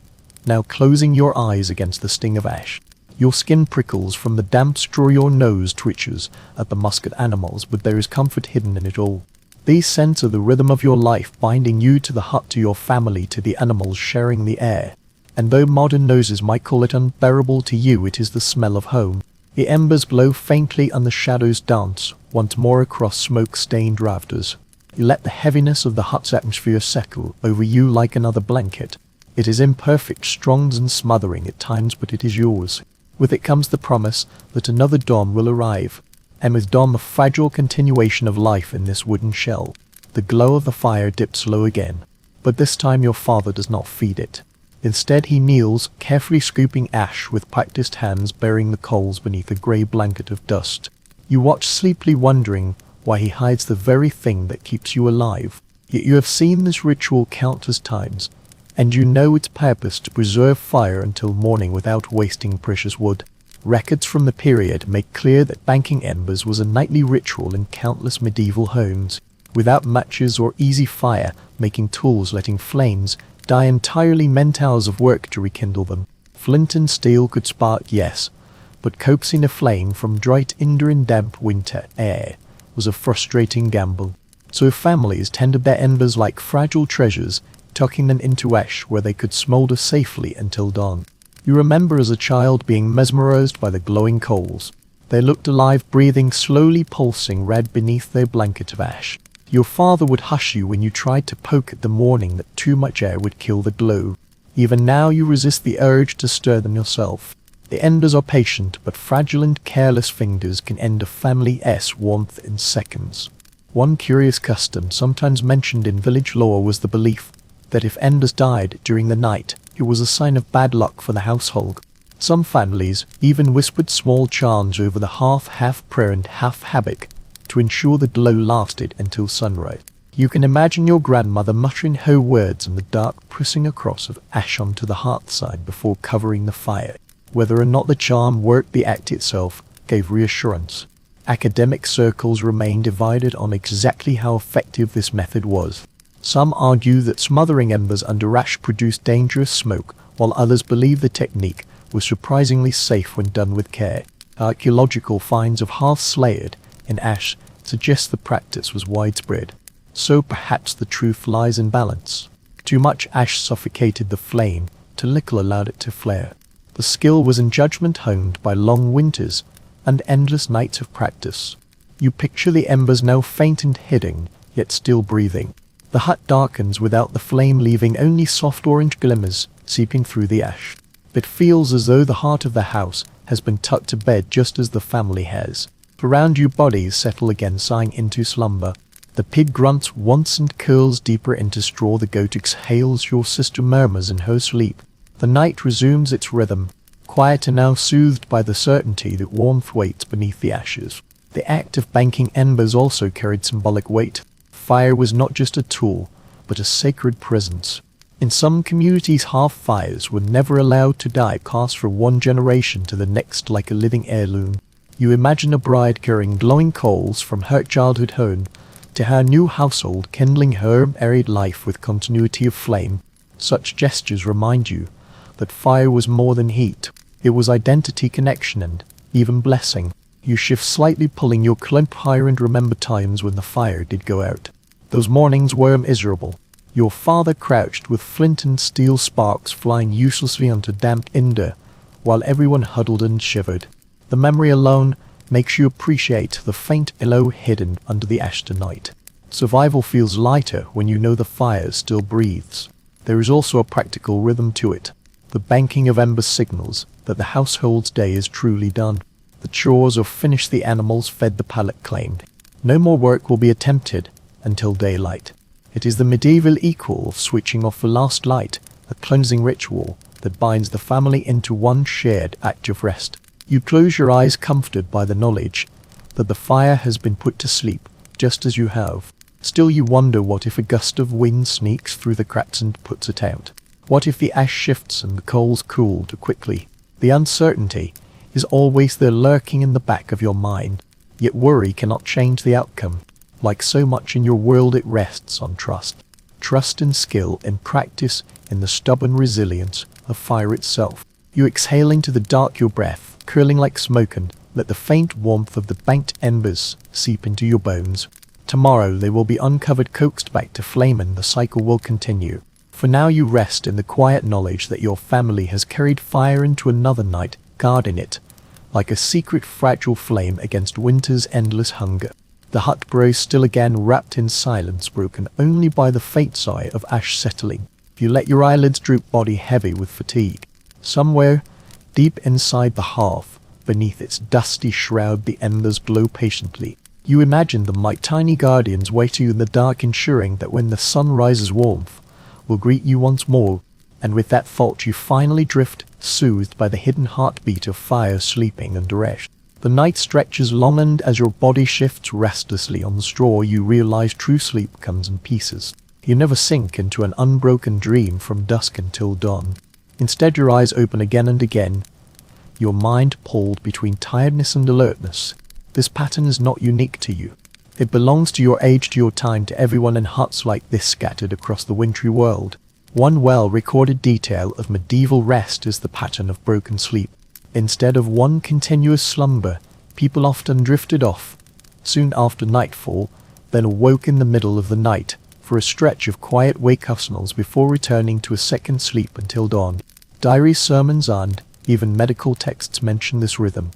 now closing your eyes against the sting of ash. Your skin prickles from the damp straw, your nose twitches at the musk of animals, but there is comfort hidden in it all. These scents are the rhythm of your life, binding you to the hut, to your family, to the animals sharing the air. And though modern noses might call it unbearable, to you it is the smell of home. The embers glow faintly and the shadows dance once more across smoke-stained rafters. You let the heaviness of the hut's atmosphere settle over you like another blanket. It is imperfect, strong and smothering at times, but it is yours. With it comes the promise that another dawn will arrive, and with dawn the fragile continuation of life in this wooden shell. The glow of the fire dips low again, but this time your father does not feed it. Instead, he kneels, carefully scooping ash with practiced hands, burying the coals beneath a grey blanket of dust. You watch sleepily, wondering why he hides the very thing that keeps you alive. Yet you have seen this ritual countless times, and you know its purpose: to preserve fire until morning without wasting precious wood. Records from the period make clear that banking embers was a nightly ritual in countless medieval homes. Without matches or easy fire, making tools, letting flames die entirely meant hours of work to rekindle them. Flint and steel could spark, yes, but coaxing a flame from dried tinder in damp winter air was a frustrating gamble. So families tended their embers like fragile treasures, tucking them into ash where they could smolder safely until dawn. You remember as a child being mesmerized by the glowing coals. They looked alive, breathing, slowly pulsing red beneath their blanket of ash. Your father would hush you when you tried to poke at them, warning that too much air would kill the glow. Even now you resist the urge to stir them yourself. The embers are patient, but fragile, and careless fingers can end a family's warmth in seconds. One curious custom sometimes mentioned in village lore was the belief that if embers died during the night, it was a sign of bad luck for the household. Some families even whispered small charms over the hearth, half prayer and half habit, to ensure the glow lasted until sunrise. You can imagine your grandmother muttering her words in the dark, pressing a cross of ash onto the hearthside before covering the fire. Whether or not the charm worked, the act itself gave reassurance. Academic circles remain divided on exactly how effective this method was. Some argue that smothering embers under ash produced dangerous smoke, while others believe the technique was surprisingly safe when done with care. Archaeological finds of hearths layered in ash suggest the practice was widespread. So perhaps the truth lies in balance. Too much ash suffocated the flame, too little allowed it to flare. The skill was in judgment, honed by long winters and endless nights of practice. You picture the embers now faint and hidden, yet still breathing. The hut darkens without the flame, leaving only soft orange glimmers seeping through the ash. It feels as though the heart of the house has been tucked to bed just as the family has. Around you, bodies settle again, sighing into slumber. The pig grunts once and curls deeper into straw. The goat exhales. Your sister murmurs in her sleep. The night resumes its rhythm, quieter now, soothed by the certainty that warmth waits beneath the ashes. The act of banking embers also carried symbolic weight. Fire was not just a tool, but a sacred presence. In some communities, half-fires were never allowed to die, passed from one generation to the next like a living heirloom. You imagine a bride carrying glowing coals from her childhood home to her new household, kindling her married life with continuity of flame. Such gestures remind you that fire was more than heat. It was identity, connection, and even blessing. You shift slightly, pulling your climp higher, and remember times when the fire did go out. Those mornings were miserable. Your father crouched with flint and steel, sparks flying uselessly onto damp tinder, while everyone huddled and shivered. The memory alone makes you appreciate the faint glow hidden under the ash tonight. Survival feels lighter when you know the fire still breathes. There is also a practical rhythm to it. The banking of embers signals that the household's day is truly done. The chores of finish the animals fed, the palate claimed. No more work will be attempted until daylight. It is the medieval equal of switching off the last light, a cleansing ritual that binds the family into one shared act of rest. You close your eyes, comforted by the knowledge that the fire has been put to sleep, just as you have. Still, you wonder, what if a gust of wind sneaks through the cracks and puts it out? What if the ash shifts and the coals cool too quickly? The uncertainty is always there, lurking in the back of your mind, yet worry cannot change the outcome. Like so much in your world, it rests on trust. Trust in skill, in practice, in the stubborn resilience of fire itself. You exhale into the dark, your breath curling like smoke, and let the faint warmth of the banked embers seep into your bones. Tomorrow they will be uncovered, coaxed back to flame, and the cycle will continue. For now you rest in the quiet knowledge that your family has carried fire into another night, guarding it like a secret fragile flame against winter's endless hunger. The hut grows still again, wrapped in silence, broken only by the faint sigh of ash settling. You let your eyelids droop, body heavy with fatigue. Somewhere deep inside the hearth, beneath its dusty shroud, the embers glow patiently. You imagine them like tiny guardians waiting in the dark, ensuring that when the sun rises, warmth will greet you once more. And with that thought you finally drift, soothed by the hidden heartbeat of fire sleeping under ash. The night stretches long, and as your body shifts restlessly on the straw, you realize true sleep comes in pieces. You never sink into an unbroken dream from dusk until dawn. Instead, your eyes open again and again, your mind pulled between tiredness and alertness. This pattern is not unique to you. It belongs to your age, to your time, to everyone in huts like this scattered across the wintry world. One well-recorded detail of medieval rest is the pattern of broken sleep. Instead of one continuous slumber, people often drifted off soon after nightfall, then awoke in the middle of the night for a stretch of quiet wakefulness before returning to a second sleep until dawn. Diaries, sermons, and even medical texts mention this rhythm,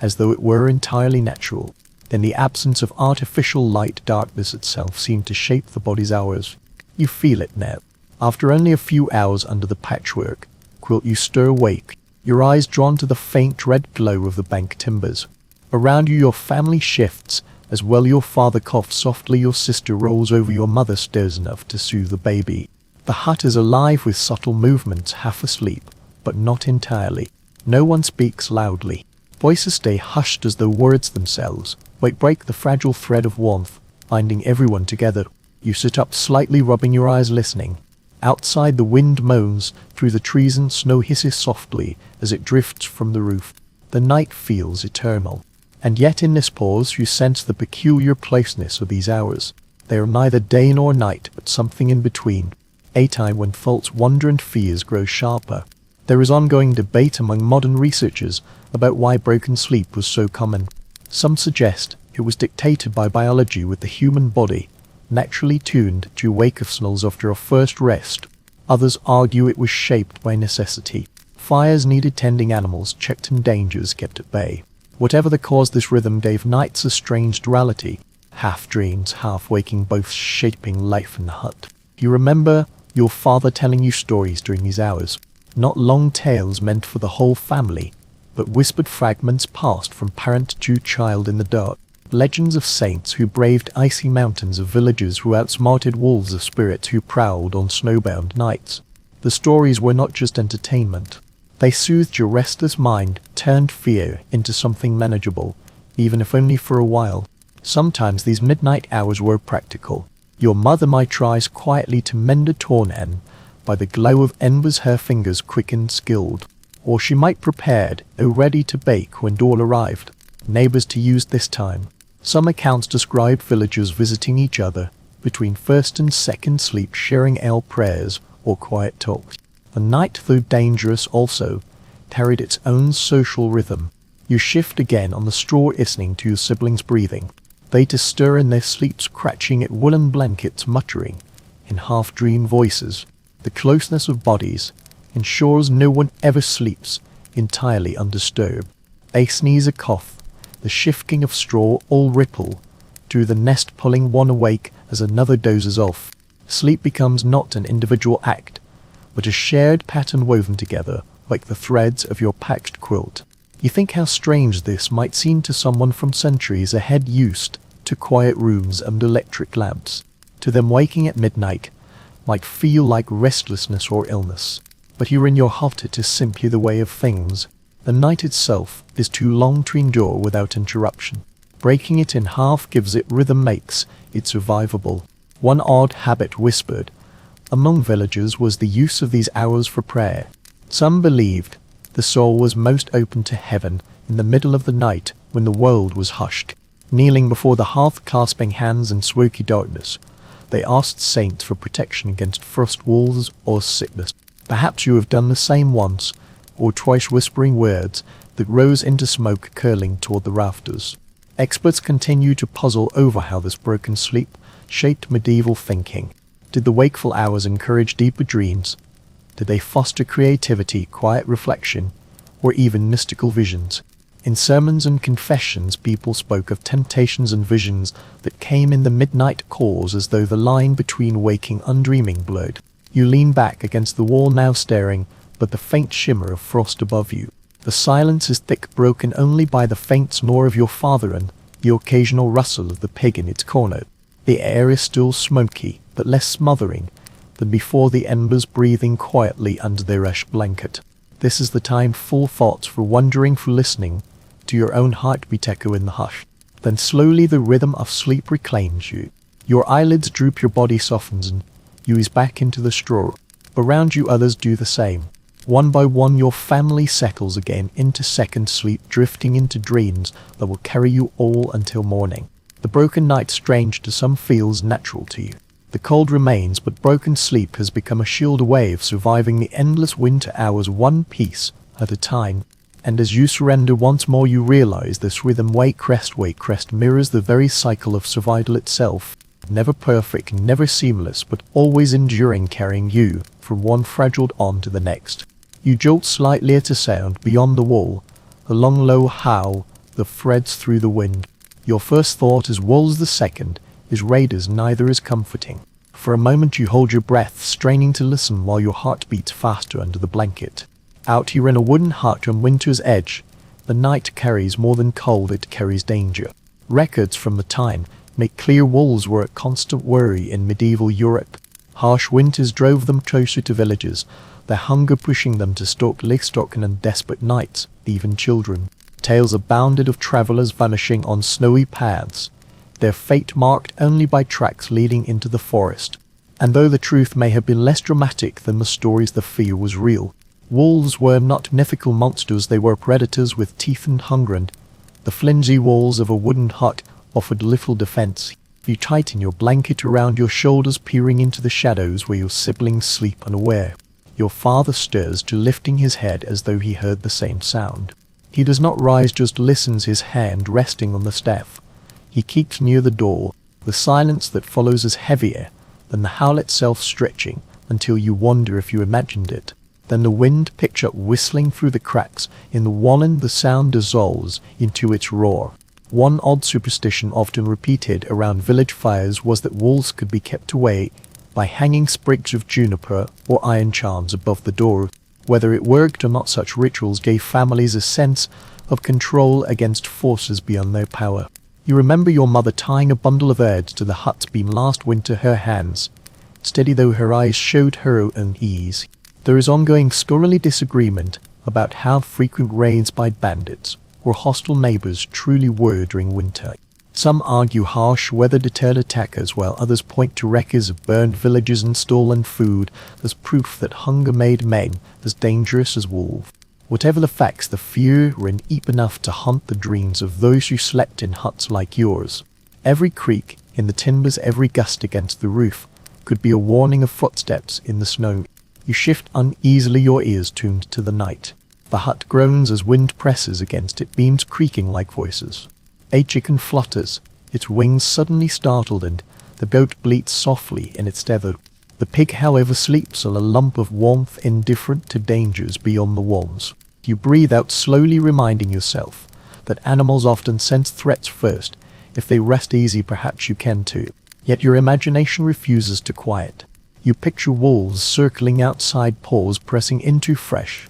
as though it were entirely natural. In the absence of artificial light, darkness itself seemed to shape the body's hours. You feel it now. After only a few hours under the patchwork quilt, you stir awake, your eyes drawn to the faint red glow of the bank timbers. Around you your family shifts as well. Your father coughs softly, your sister rolls over, your mother stirs enough to soothe the baby. The hut is alive with subtle movements, half asleep, but not entirely. No one speaks loudly. Voices stay hushed as though words themselves might break the fragile thread of warmth, binding everyone together. You sit up slightly, rubbing your eyes, listening. Outside, the wind moans through the trees and snow hisses softly as it drifts from the roof. The night feels eternal. And yet in this pause you sense the peculiar placeness of these hours. They are neither day nor night, but something in between. A time when thoughts wander and fears grow sharper. There is ongoing debate among modern researchers about why broken sleep was so common. Some suggest it was dictated by biology, with the human body naturally tuned to wakefulness after a first rest. Others argue it was shaped by necessity. Fires needed tending, animals checked, and dangers kept at bay. Whatever the cause, this rhythm gave nights a strange duality, half dreams, half waking, both shaping life in the hut. You remember your father telling you stories during these hours, not long tales meant for the whole family, but whispered fragments passed from parent to child in the dark. Legends of saints who braved icy mountains, of villagers who outsmarted wolves, of spirits who prowled on snowbound nights. The stories were not just entertainment. They soothed your restless mind, turned fear into something manageable, even if only for a while. Sometimes these midnight hours were practical. Your mother might rise quietly to mend a torn end, by the glow of embers her fingers quick and skilled. Or she might prepared, ready to bake when dawn arrived. Neighbors to use this time. Some accounts describe villagers visiting each other, between first and second sleep, sharing ale prayers or quiet talks. The night, though dangerous also, carried its own social rhythm. You shift again on the straw, listening to your siblings' breathing. They to stir in their sleeps, scratching at woolen blankets, muttering in half-dream voices. The closeness of bodies ensures no one ever sleeps entirely undisturbed. A sneeze, a cough, the shifting of straw, all ripple through the nest, pulling one awake as another dozes off. Sleep becomes not an individual act, but a shared pattern woven together like the threads of your patched quilt. You think how strange this might seem to someone from centuries ahead, used to quiet rooms and electric lamps. To them, waking at midnight might feel like restlessness or illness. But here in your heart, it is simply the way of things. The night itself is too long to endure without interruption. Breaking it in half gives it rhythm, makes it survivable. One odd habit whispered among villagers was the use of these hours for prayer. Some believed the soul was most open to heaven in the middle of the night when the world was hushed. Kneeling before the hearth, clasping hands in smoky darkness, they asked saints for protection against frost, wolves, or sickness. Perhaps you have done the same once or twice, whispering words that rose into smoke curling toward the rafters. Experts continue to puzzle over how this broken sleep shaped medieval thinking. Did the wakeful hours encourage deeper dreams? Did they foster creativity, quiet reflection, or even mystical visions? In sermons and confessions, people spoke of temptations and visions that came in the midnight calls, as though the line between waking and undreaming blurred. You lean back against the wall now, staring, but the faint shimmer of frost above you. The silence is thick, broken only by the faint snore of your father and the occasional rustle of the pig in its corner. The air is still smoky, but less smothering than before, the embers breathing quietly under their ash blanket. This is the time, full thoughts, for wondering, for listening to your own heartbeat echo in the hush. Then slowly the rhythm of sleep reclaims you. Your eyelids droop, your body softens, and you ease back into the straw. Around you others do the same. One by one your family settles again into second sleep, drifting into dreams that will carry you all until morning. The broken night, strange to some, feels natural to you. The cold remains, but broken sleep has become a shield, a way of surviving the endless winter hours, one piece at a time. And as you surrender once more, you realize this rhythm, wake crest, mirrors the very cycle of survival itself. Never perfect, never seamless, but always enduring, carrying you from one fragile on to the next. You jolt slightly at a sound beyond the wall, a long low howl that threads through the wind. Your first thought is wolves, the second is raiders. Neither is comforting. For a moment you hold your breath, straining to listen while your heart beats faster under the blanket. Out here in a wooden hut on winter's edge, the night carries more than cold, it carries danger. Records from the time make clear wolves were a constant worry in medieval Europe. Harsh winters drove them closer to villages, their hunger pushing them to stalk livestock, and on desperate nights, even children. Tales abounded of travelers vanishing on snowy paths, their fate marked only by tracks leading into the forest. And though the truth may have been less dramatic than the stories, the fear was real. Wolves were not mythical monsters, they were predators with teeth and hunger, and the flimsy walls of a wooden hut offered little defense. You tighten your blanket around your shoulders, peering into the shadows where your siblings sleep unaware. Your father stirs to, lifting his head as though he heard the same sound. He does not rise, just listens, his hand resting on the staff. He keeps near the door. The silence that follows is heavier than the howl itself, stretching until you wonder if you imagined it. Then the wind picks up, whistling through the cracks in the wall, and the sound dissolves into its roar. One odd superstition often repeated around village fires was that wolves could be kept away by hanging sprigs of juniper or iron charms above the door. Whether it worked or not, such rituals gave families a sense of control against forces beyond their power. You remember your mother tying a bundle of herbs to the hut's beam last winter, her hands steady though her eyes showed her unease. There is ongoing scholarly disagreement about how frequent raids by bandits or hostile neighbors truly were during winter. Some argue harsh weather deterred attackers, while others point to records of burned villages and stolen food as proof that hunger made men as dangerous as wolves. Whatever the facts, the fear ran deep enough to haunt the dreams of those who slept in huts like yours. Every creak in the timbers, every gust against the roof, could be a warning of footsteps in the snow. You shift uneasily, your ears tuned to the night. The hut groans as wind presses against it, beams creaking like voices. A chicken flutters, its wings suddenly startled, and the goat bleats softly in its tether. The pig, however, sleeps, a lump of warmth, indifferent to dangers beyond the walls. You breathe out slowly, reminding yourself that animals often sense threats first. If they rest easy, perhaps you can too. Yet your imagination refuses to quiet. You picture wolves circling outside, paws pressing into fresh.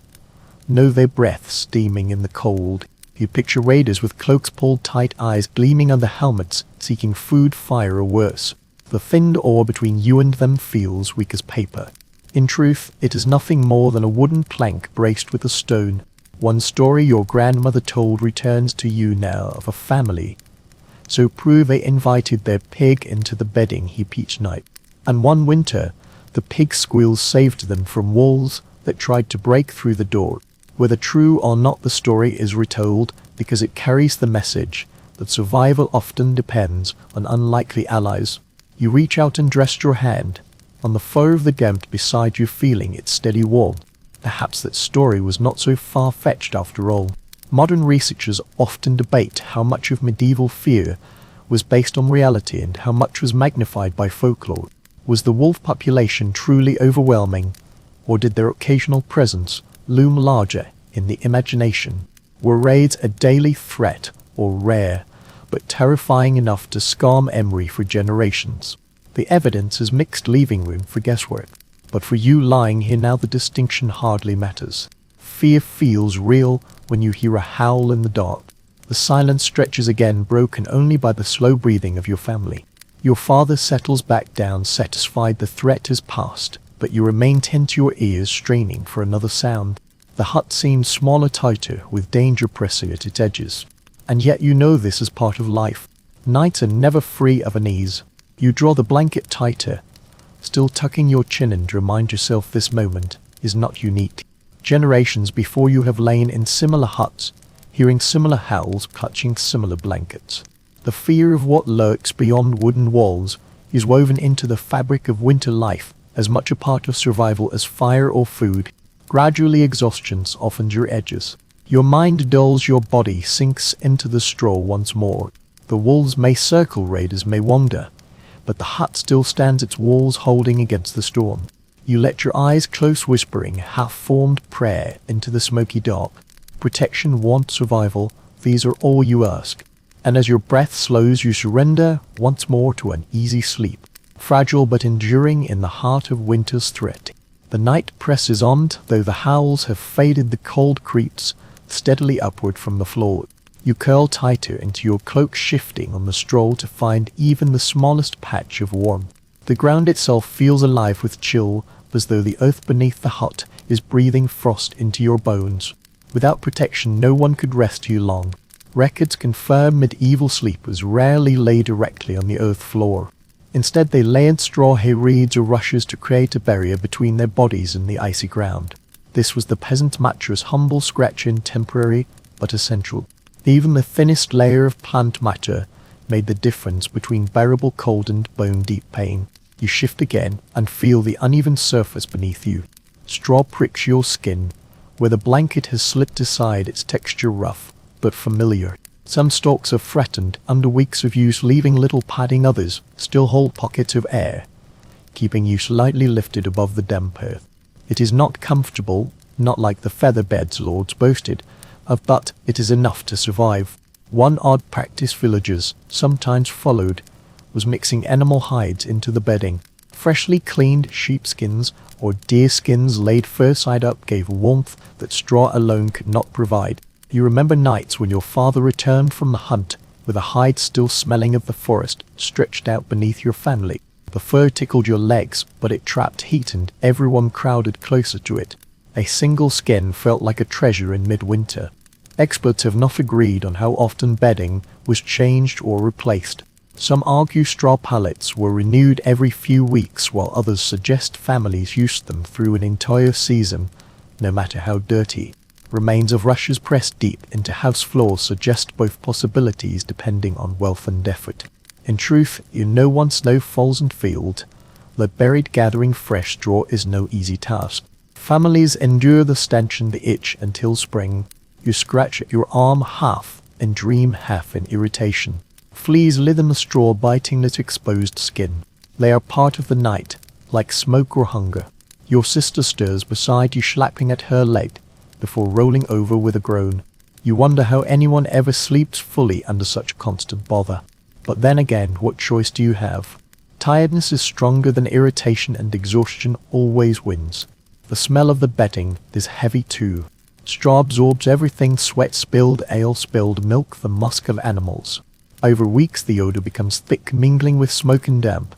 Know their breath steaming in the cold. You picture raiders with cloaks pulled tight, eyes gleaming under helmets, seeking food, fire, or worse. The thin air between you and them feels weak as paper. In truth, it is nothing more than a wooden plank braced with a stone. One story your grandmother told returns to you now, of a family so poor they invited their pig into the bedding heap each night. And one winter, the pig's squeals saved them from wolves that tried to break through the door. Whether true or not, the story is retold because it carries the message that survival often depends on unlikely allies. You reach out and rest your hand on the fur of the goat beside you, feeling its steady warmth. Perhaps that story was not so far-fetched after all. Modern researchers often debate how much of medieval fear was based on reality and how much was magnified by folklore. Was the wolf population truly overwhelming, or did their occasional presence loom larger in the imagination? Were raids a daily threat, or rare, but terrifying enough to scar memory for generations? The evidence is mixed, leaving room for guesswork. But for you lying here now, the distinction hardly matters. Fear feels real when you hear a howl in the dark. The silence stretches again, broken only by the slow breathing of your family. Your father settles back down, satisfied the threat is past, but you remain tense to your ears, straining for another sound. The hut seems smaller, tighter, with danger pressing at its edges. And yet you know this is part of life. Nights are never free of unease. You draw the blanket tighter, still tucking your chin, and remind yourself this moment is not unique. Generations before you have lain in similar huts, hearing similar howls, clutching similar blankets. The fear of what lurks beyond wooden walls is woven into the fabric of winter life, as much a part of survival as fire or food. Gradually exhaustion softens your edges. Your mind dulls, your body sinks into the straw once more. The wolves may circle, raiders may wander, but the hut still stands, its walls holding against the storm. You let your eyes close, whispering half-formed prayer into the smoky dark. Protection, want, survival, these are all you ask. And as your breath slows, you surrender once more to an easy sleep, fragile but enduring in the heart of winter's threat. The night presses on, though the howls have faded, the cold creeps steadily upward from the floor. You curl tighter into your cloak, shifting on the straw to find even the smallest patch of warmth. The ground itself feels alive with chill, as though the earth beneath the hut is breathing frost into your bones. Without protection, no one could rest you long. Records confirm medieval sleepers rarely lay directly on the earth floor. Instead, they lay in straw, hay, reeds, or rushes to create a barrier between their bodies and the icy ground. This was the peasant mattress, humble, scratching, temporary, but essential. Even the thinnest layer of plant matter made the difference between bearable cold and bone-deep pain. You shift again and feel the uneven surface beneath you. Straw pricks your skin, where the blanket has slipped aside, its texture rough but familiar. Some stalks are flattened under weeks of use, leaving little padding. Others still hold pockets of air, keeping you slightly lifted above the damp earth. It is not comfortable, not like the feather beds lords boasted of, but it is enough to survive. One odd practice villagers sometimes followed was mixing animal hides into the bedding. Freshly cleaned sheepskins or deerskins laid fur side up gave warmth that straw alone could not provide. You remember nights when your father returned from the hunt, with a hide still smelling of the forest stretched out beneath your family. The fur tickled your legs, but it trapped heat and everyone crowded closer to it. A single skin felt like a treasure in midwinter. Experts have not agreed on how often bedding was changed or replaced. Some argue straw pallets were renewed every few weeks, while others suggest families used them through an entire season, no matter how dirty. Remains of rushes pressed deep into house floors suggest both possibilities depending on wealth and effort. In truth, in no one snow-frozen field, the buried gathering fresh straw is no easy task. Families endure the stench and the itch until spring. You scratch at your arm half and dream half in irritation. Fleas live in the straw, biting at exposed skin. They are part of the night, like smoke or hunger. Your sister stirs beside you, slapping at her leg, before rolling over with a groan. You wonder how anyone ever sleeps fully under such constant bother. But then again, what choice do you have? Tiredness is stronger than irritation, and exhaustion always wins. The smell of the bedding is heavy too. Straw absorbs everything: sweat spilled, ale spilled, milk, the musk of animals. Over weeks the odor becomes thick, mingling with smoke and damp,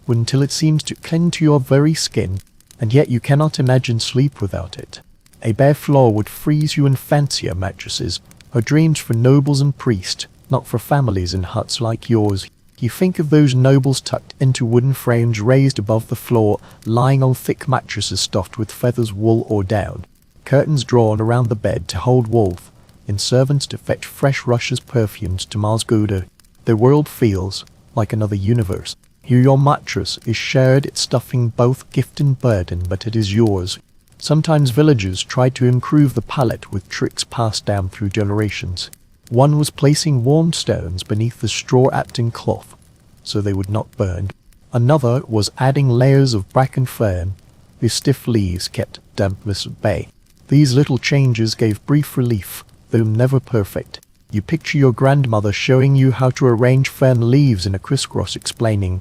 until it seems to cling to your very skin, and yet you cannot imagine sleep without it. A bare floor would freeze you, and fancier mattresses are dreams for nobles and priests, not for families in huts like yours. You think of those nobles tucked into wooden frames raised above the floor, lying on thick mattresses stuffed with feathers, wool, or down. Curtains drawn around the bed to hold warmth, and servants to fetch fresh rushes, perfumes to mask odor. The world feels like another universe. Here your mattress is shared, it's stuffing both gift and burden, but it is yours. Sometimes villagers tried to improve the pallet with tricks passed down through generations. One was placing warm stones beneath the straw-acting cloth, so they would not burn. Another was adding layers of bracken fern, whose stiff leaves kept dampness at bay. These little changes gave brief relief, though never perfect. You picture your grandmother showing you how to arrange fern leaves in a crisscross, explaining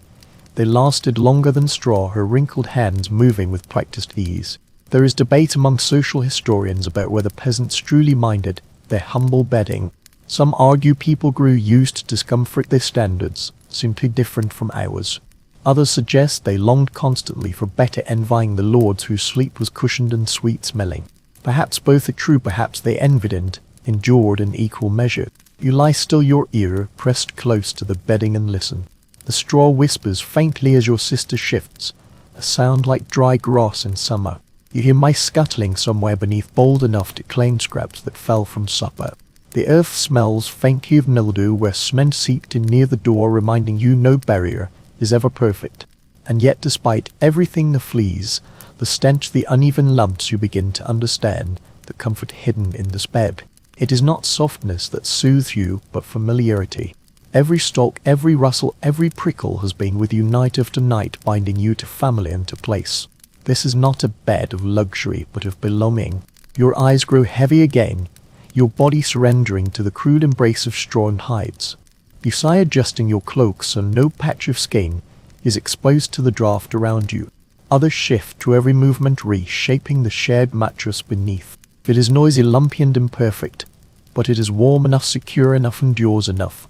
they lasted longer than straw, her wrinkled hands moving with practiced ease. There is debate among social historians about whether peasants truly minded their humble bedding. Some argue people grew used to discomfort their standards, simply different from ours. Others suggest they longed constantly for better, envying the lords whose sleep was cushioned and sweet-smelling. Perhaps both are true, perhaps they envied and endured in equal measure. You lie still, your ear pressed close to the bedding, and listen. The straw whispers faintly as your sister shifts, a sound like dry grass in summer. You hear mice scuttling somewhere beneath, bold enough to claim scraps that fell from supper. The earth smells faintly of mildew where cement seeped in near the door, reminding you no barrier is ever perfect. And yet, despite everything, the fleas, the stench, the uneven lumps, you begin to understand the comfort hidden in this bed. It is not softness that soothes you, but familiarity. Every stalk, every rustle, every prickle has been with you night after night, binding you to family and to place. This is not a bed of luxury, but of belonging. Your eyes grow heavy again, your body surrendering to the crude embrace of straw and hides. You sigh, adjusting your cloak so no patch of skin is exposed to the draught around you. Others shift to every movement, reshaping the shared mattress beneath. It is noisy, lumpy, and imperfect, but it is warm enough, secure enough, endures enough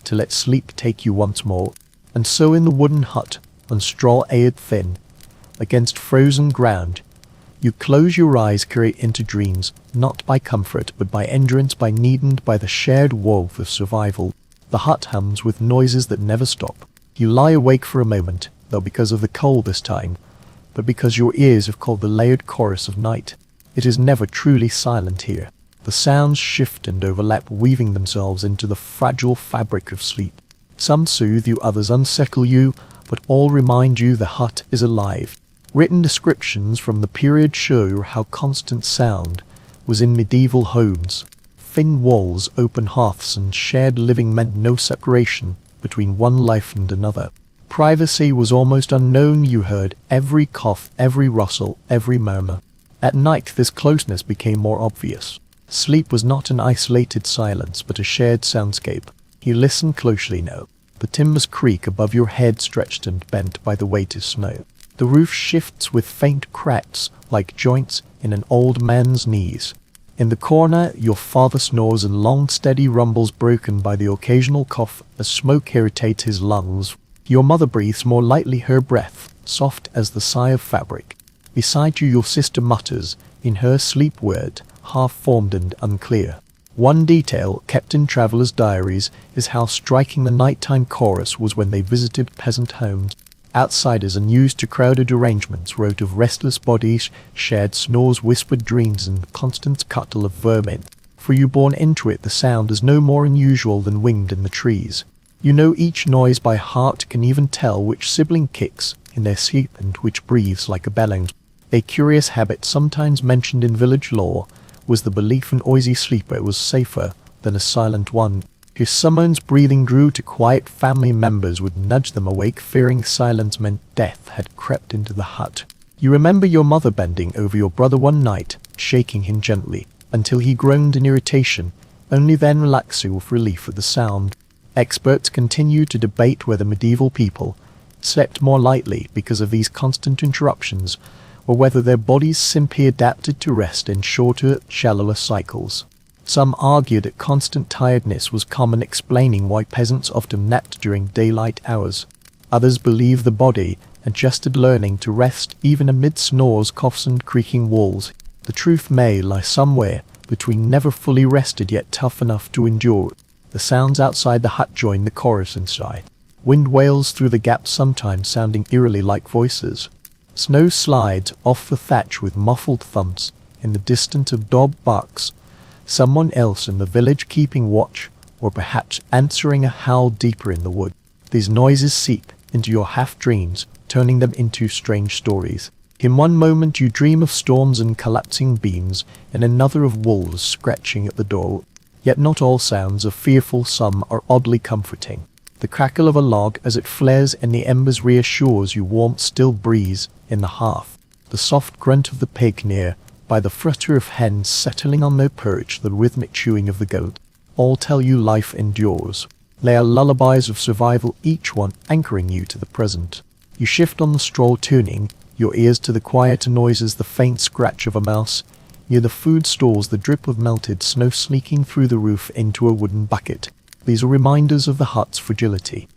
to let sleep take you once more. And so in the wooden hut, on straw aired thin, against frozen ground, you close your eyes, carried into dreams, not by comfort, but by endurance, by need, and by the shared warmth of survival. The hut hums with noises that never stop. You lie awake for a moment, not because of the cold this time, but because your ears have caught the layered chorus of night. It is never truly silent here. The sounds shift and overlap, weaving themselves into the fragile fabric of sleep. Some soothe you, others unsettle you, but all remind you the hut is alive. Written descriptions from the period show how constant sound was in medieval homes. Thin walls, open hearths, and shared living meant no separation between one life and another. Privacy was almost unknown. You heard every cough, every rustle, every murmur. At night this closeness became more obvious. Sleep was not an isolated silence, but a shared soundscape. You listen closely now. The timbers creak above your head, stretched and bent by the weight of snow. The roof shifts with faint cracks, like joints in an old man's knees. In the corner, your father snores in long, steady rumbles broken by the occasional cough as smoke irritates his lungs. Your mother breathes more lightly, her breath soft as the sigh of fabric. Beside you, your sister mutters, in her sleep word, half-formed and unclear. One detail kept in travelers' diaries is how striking the nighttime chorus was when they visited peasant homes. Outsiders unused to crowded arrangements wrote of restless bodies, shared snores, whispered dreams, and constant cuddle of vermin. For you born into it, the sound is no more unusual than wind in the trees. You know each noise by heart, can even tell which sibling kicks in their sleep and which breathes like a bellend. A curious habit sometimes mentioned in village lore was the belief an noisy sleeper was safer than a silent one. If someone's breathing drew too quiet, family members would nudge them awake, fearing silence meant death had crept into the hut. You remember your mother bending over your brother one night, shaking him gently, until he groaned in irritation, only then relaxing with relief at the sound. Experts continue to debate whether medieval people slept more lightly because of these constant interruptions, or whether their bodies simply adapted to rest in shorter, shallower cycles. Some argue that constant tiredness was common, explaining why peasants often napped during daylight hours. Others believe the body adjusted, learning to rest even amid snores, coughs, and creaking walls. The truth may lie somewhere between never fully rested yet tough enough to endure. The sounds outside the hut join the chorus inside. Wind wails through the gaps, sometimes sounding eerily like voices. Snow slides off the thatch with muffled thumps. In the distance, a dog barks. Someone else in the village keeping watch, or perhaps answering a howl deeper in the wood. These noises seep into your half-dreams, turning them into strange stories. In one moment you dream of storms and collapsing beams, in another of wolves scratching at the door. Yet not all sounds are fearful, some are oddly comforting. The crackle of a log as it flares in the embers reassures you, warmth still breeze in the hearth. The soft grunt of the pig near by, the flutter of hens settling on their perch, the rhythmic chewing of the goat, all tell you life endures. They are lullabies of survival, each one anchoring you to the present. You shift on the stroll, tuning your ears to the quieter noises, the faint scratch of a mouse near the food stalls, the drip of melted snow sneaking through the roof into a wooden bucket. These are reminders of the hut's fragility.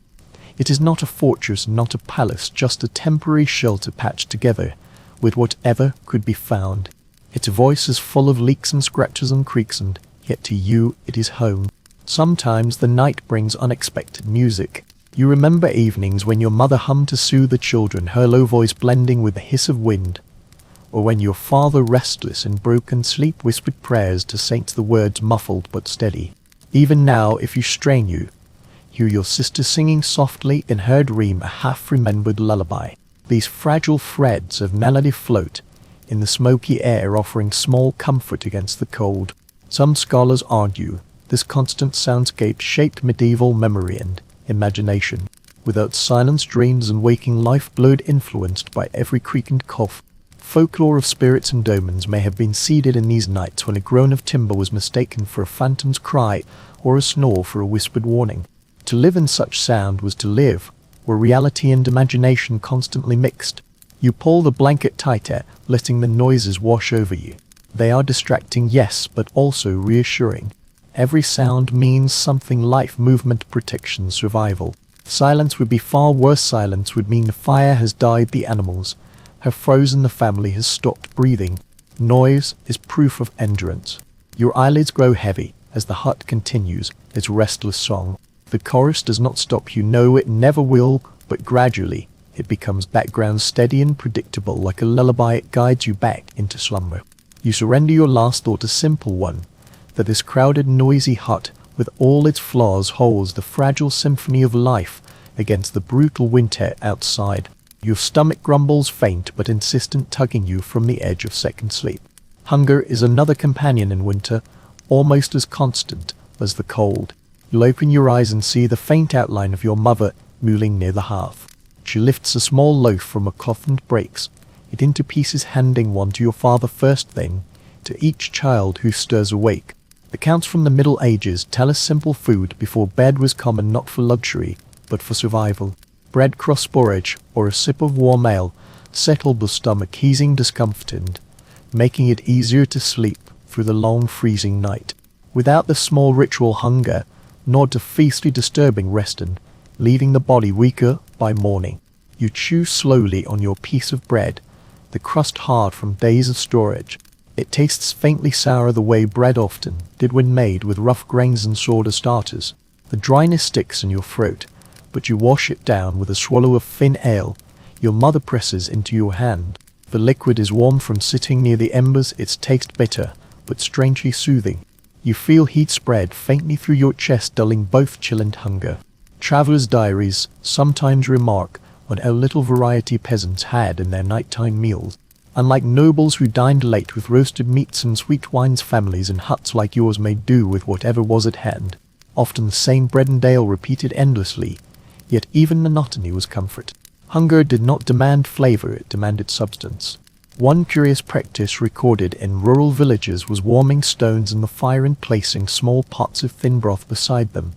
It is not a fortress, not a palace, just a temporary shelter patched together with whatever could be found. Its voice is full of leaks and scratches and creaks, and yet to you it is home. Sometimes the night brings unexpected music. You remember evenings when your mother hummed to soothe the children, her low voice blending with the hiss of wind, or when your father, restless in broken sleep, whispered prayers to saints, the words muffled but steady. Even now, if you strain, you hear your sister singing softly in her dream a half-remembered lullaby. These fragile threads of melody float in the smoky air, offering small comfort against the cold. Some scholars argue this constant soundscape shaped medieval memory and imagination. Without silence, dreams and waking life blurred, influenced by every creak and cough. Folklore of spirits and omens may have been seeded in these nights when a groan of timber was mistaken for a phantom's cry or a snore for a whispered warning. To live in such sound was to live, where reality and imagination constantly mixed. You pull the blanket tighter, letting the noises wash over you. They are distracting, yes, but also reassuring. Every sound means something: life, movement, protection, survival. Silence would be far worse. Silence would mean the fire has died, the animals have frozen, the family has stopped breathing. Noise is proof of endurance. Your eyelids grow heavy as the hut continues its restless song. The chorus does not stop, you know it never will, but gradually it becomes background, steady and predictable. Like a lullaby, it guides you back into slumber. You surrender your last thought, a simple one, that this crowded, noisy hut, with all its flaws, holds the fragile symphony of life against the brutal winter outside. Your stomach grumbles, faint but insistent, tugging you from the edge of second sleep. Hunger is another companion in winter, almost as constant as the cold. You'll open your eyes and see the faint outline of your mother mulling near the hearth. She lifts a small loaf from a cloth and breaks it into pieces, handing one to your father first, then to each child who stirs awake. Accounts from the Middle Ages tell us simple food before bed was common, not for luxury, but for survival. Bread, cross porridge, or a sip of warm ale settled the stomach, easing discomfort and making it easier to sleep. through the long freezing night. Without the small ritual hunger, nor the feastly disturbing resting, leaving the body weaker by morning. You chew slowly on your piece of bread, the crust hard from days of storage. It tastes faintly sour the way bread often did when made with rough grains and shorter starters. The dryness sticks in your throat, but you wash it down with a swallow of thin ale your mother presses into your hand. The liquid is warm from sitting near the embers, its taste bitter, but strangely soothing. You feel heat spread faintly through your chest, dulling both chill and hunger. Travelers' diaries sometimes remark on how little variety peasants had in their nighttime meals. Unlike nobles who dined late with roasted meats and sweet wines, families in huts like yours made do with whatever was at hand. Often the same bread and ale repeated endlessly, yet even monotony was comfort. Hunger did not demand flavor, it demanded substance. One curious practice recorded in rural villages was warming stones in the fire and placing small pots of thin broth beside them,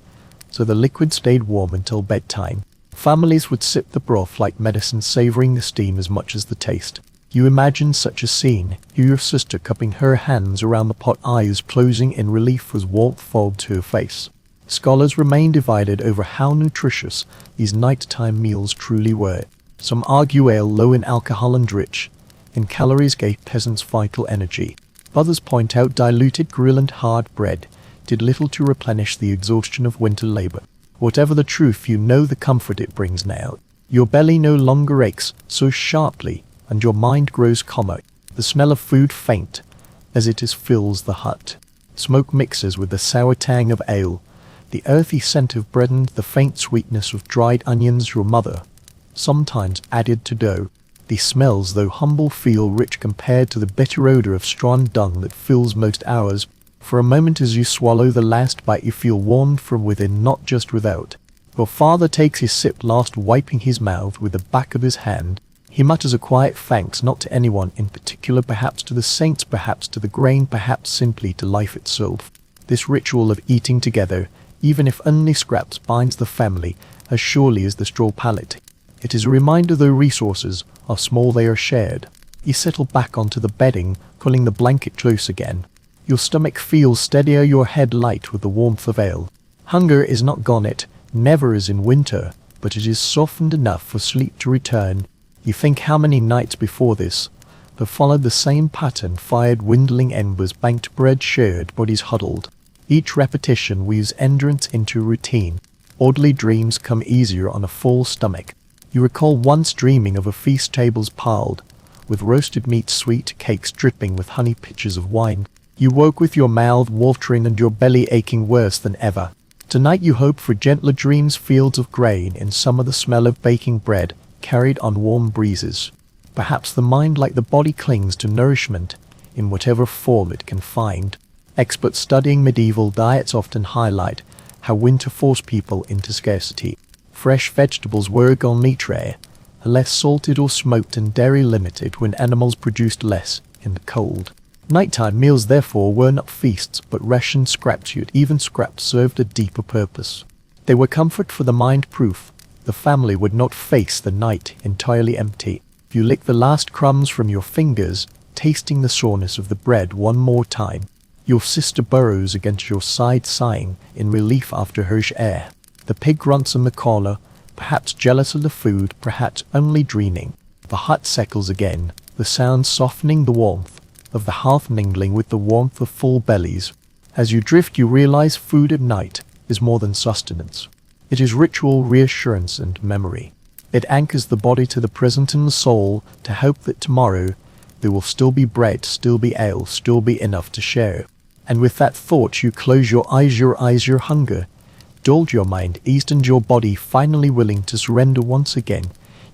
so the liquid stayed warm until bedtime. Families would sip the broth like medicine, savoring the steam as much as the taste. You imagine such a scene, your sister cupping her hands around the pot, eyes closing in relief as warmth fogged to her face. Scholars remain divided over how nutritious these nighttime meals truly were. Some argue ale, low in alcohol and rich in calories, gave peasants vital energy. Others point out diluted grill and hard bread did little to replenish the exhaustion of winter labor. Whatever the truth, you know the comfort it brings now. Your belly no longer aches so sharply, and your mind grows calmer. The smell of food faint as it fills the hut. Smoke mixes with the sour tang of ale, the earthy scent of bread and the faint sweetness of dried onions your mother sometimes added to dough. These smells, though humble, feel rich compared to the bitter odor of straw and dung that fills most hours. For a moment as you swallow the last bite, you feel warmed from within, not just without. Your father takes his sip last, wiping his mouth with the back of his hand. He mutters a quiet thanks, not to anyone in particular, perhaps to the saints, perhaps to the grain, perhaps simply to life itself. This ritual of eating together, even if only scraps, binds the family as surely as the straw pallet. It is a reminder, though resources are small, they are shared. You settle back onto the bedding, pulling the blanket close again. Your stomach feels steadier, your head light with the warmth of ale. Hunger is not gone, it never is in winter, but it is softened enough for sleep to return. You think how many nights before this have followed the same pattern: fired, dwindling embers, banked bread, shared bodies huddled. Each repetition weaves endurance into routine. Orderly dreams come easier on a full stomach. You recall once dreaming of a feast, tables piled with roasted meat, sweet cakes dripping with honey, pitchers of wine. You woke with your mouth watering and your belly aching worse than ever. Tonight you hope for gentler dreams, fields of grain in summer, the smell of baking bread carried on warm breezes. Perhaps the mind, like the body, clings to nourishment in whatever form it can find. Experts studying medieval diets often highlight how winter forced people into scarcity. Fresh vegetables were gone, meat rare, less salted or smoked, and dairy limited when animals produced less in the cold. Nighttime meals therefore were not feasts but rationed scraps, yet even scraps served a deeper purpose. They were comfort for the mind, proof the family would not face the night entirely empty. You lick the last crumbs from your fingers, tasting the soreness of the bread one more time. Your sister burrows against your side, sighing in relief after her share. The pig grunts in the corner, perhaps jealous of the food, perhaps only dreaming. The hut settles again, the sound softening, the warmth of the hearth mingling with the warmth of full bellies. As you drift, you realize food at night is more than sustenance. It is ritual, reassurance, and memory. It anchors the body to the present and the soul to hope that tomorrow there will still be bread, still be ale, still be enough to share. And with that thought you close your eyes, your hunger dulled, your mind eased, and your body finally willing to surrender once again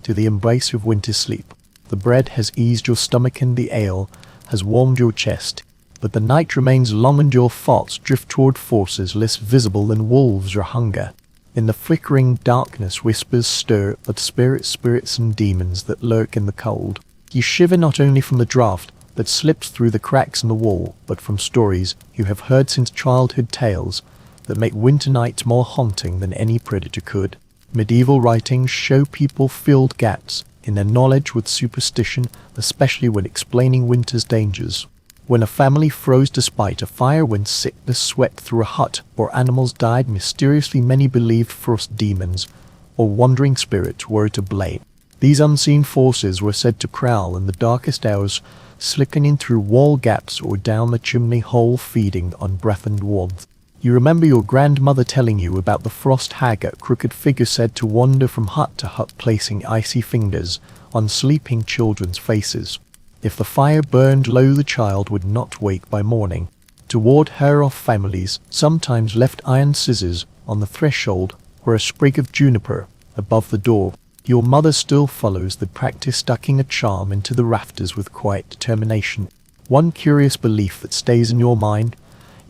to the embrace of winter sleep. The bread has eased your stomach and the ale has warmed your chest, but the night remains long and your thoughts drift toward forces less visible than wolves or hunger. In the flickering darkness whispers stir of spirits and demons that lurk in the cold. You shiver not only from the draught that slips through the cracks in the wall, but from stories you have heard since childhood, tales that make winter nights more haunting than any predator could. Medieval writings show people filled gaps in their knowledge with superstition, especially when explaining winter's dangers. When a family froze despite a fire, when sickness swept through a hut, or animals died mysteriously, many believed frost demons or wandering spirits were to blame. These unseen forces were said to prowl in the darkest hours, slipping in through wall gaps or down the chimney hole, feeding on breath and warmth. You remember your grandmother telling you about the frost hag, a crooked figure said to wander from hut to hut, placing icy fingers on sleeping children's faces. If the fire burned low, the child would not wake by morning. To ward her off, families sometimes left iron scissors on the threshold or a sprig of juniper above the door. Your mother still follows the practice, stucking a charm into the rafters with quiet determination. One curious belief that stays in your mind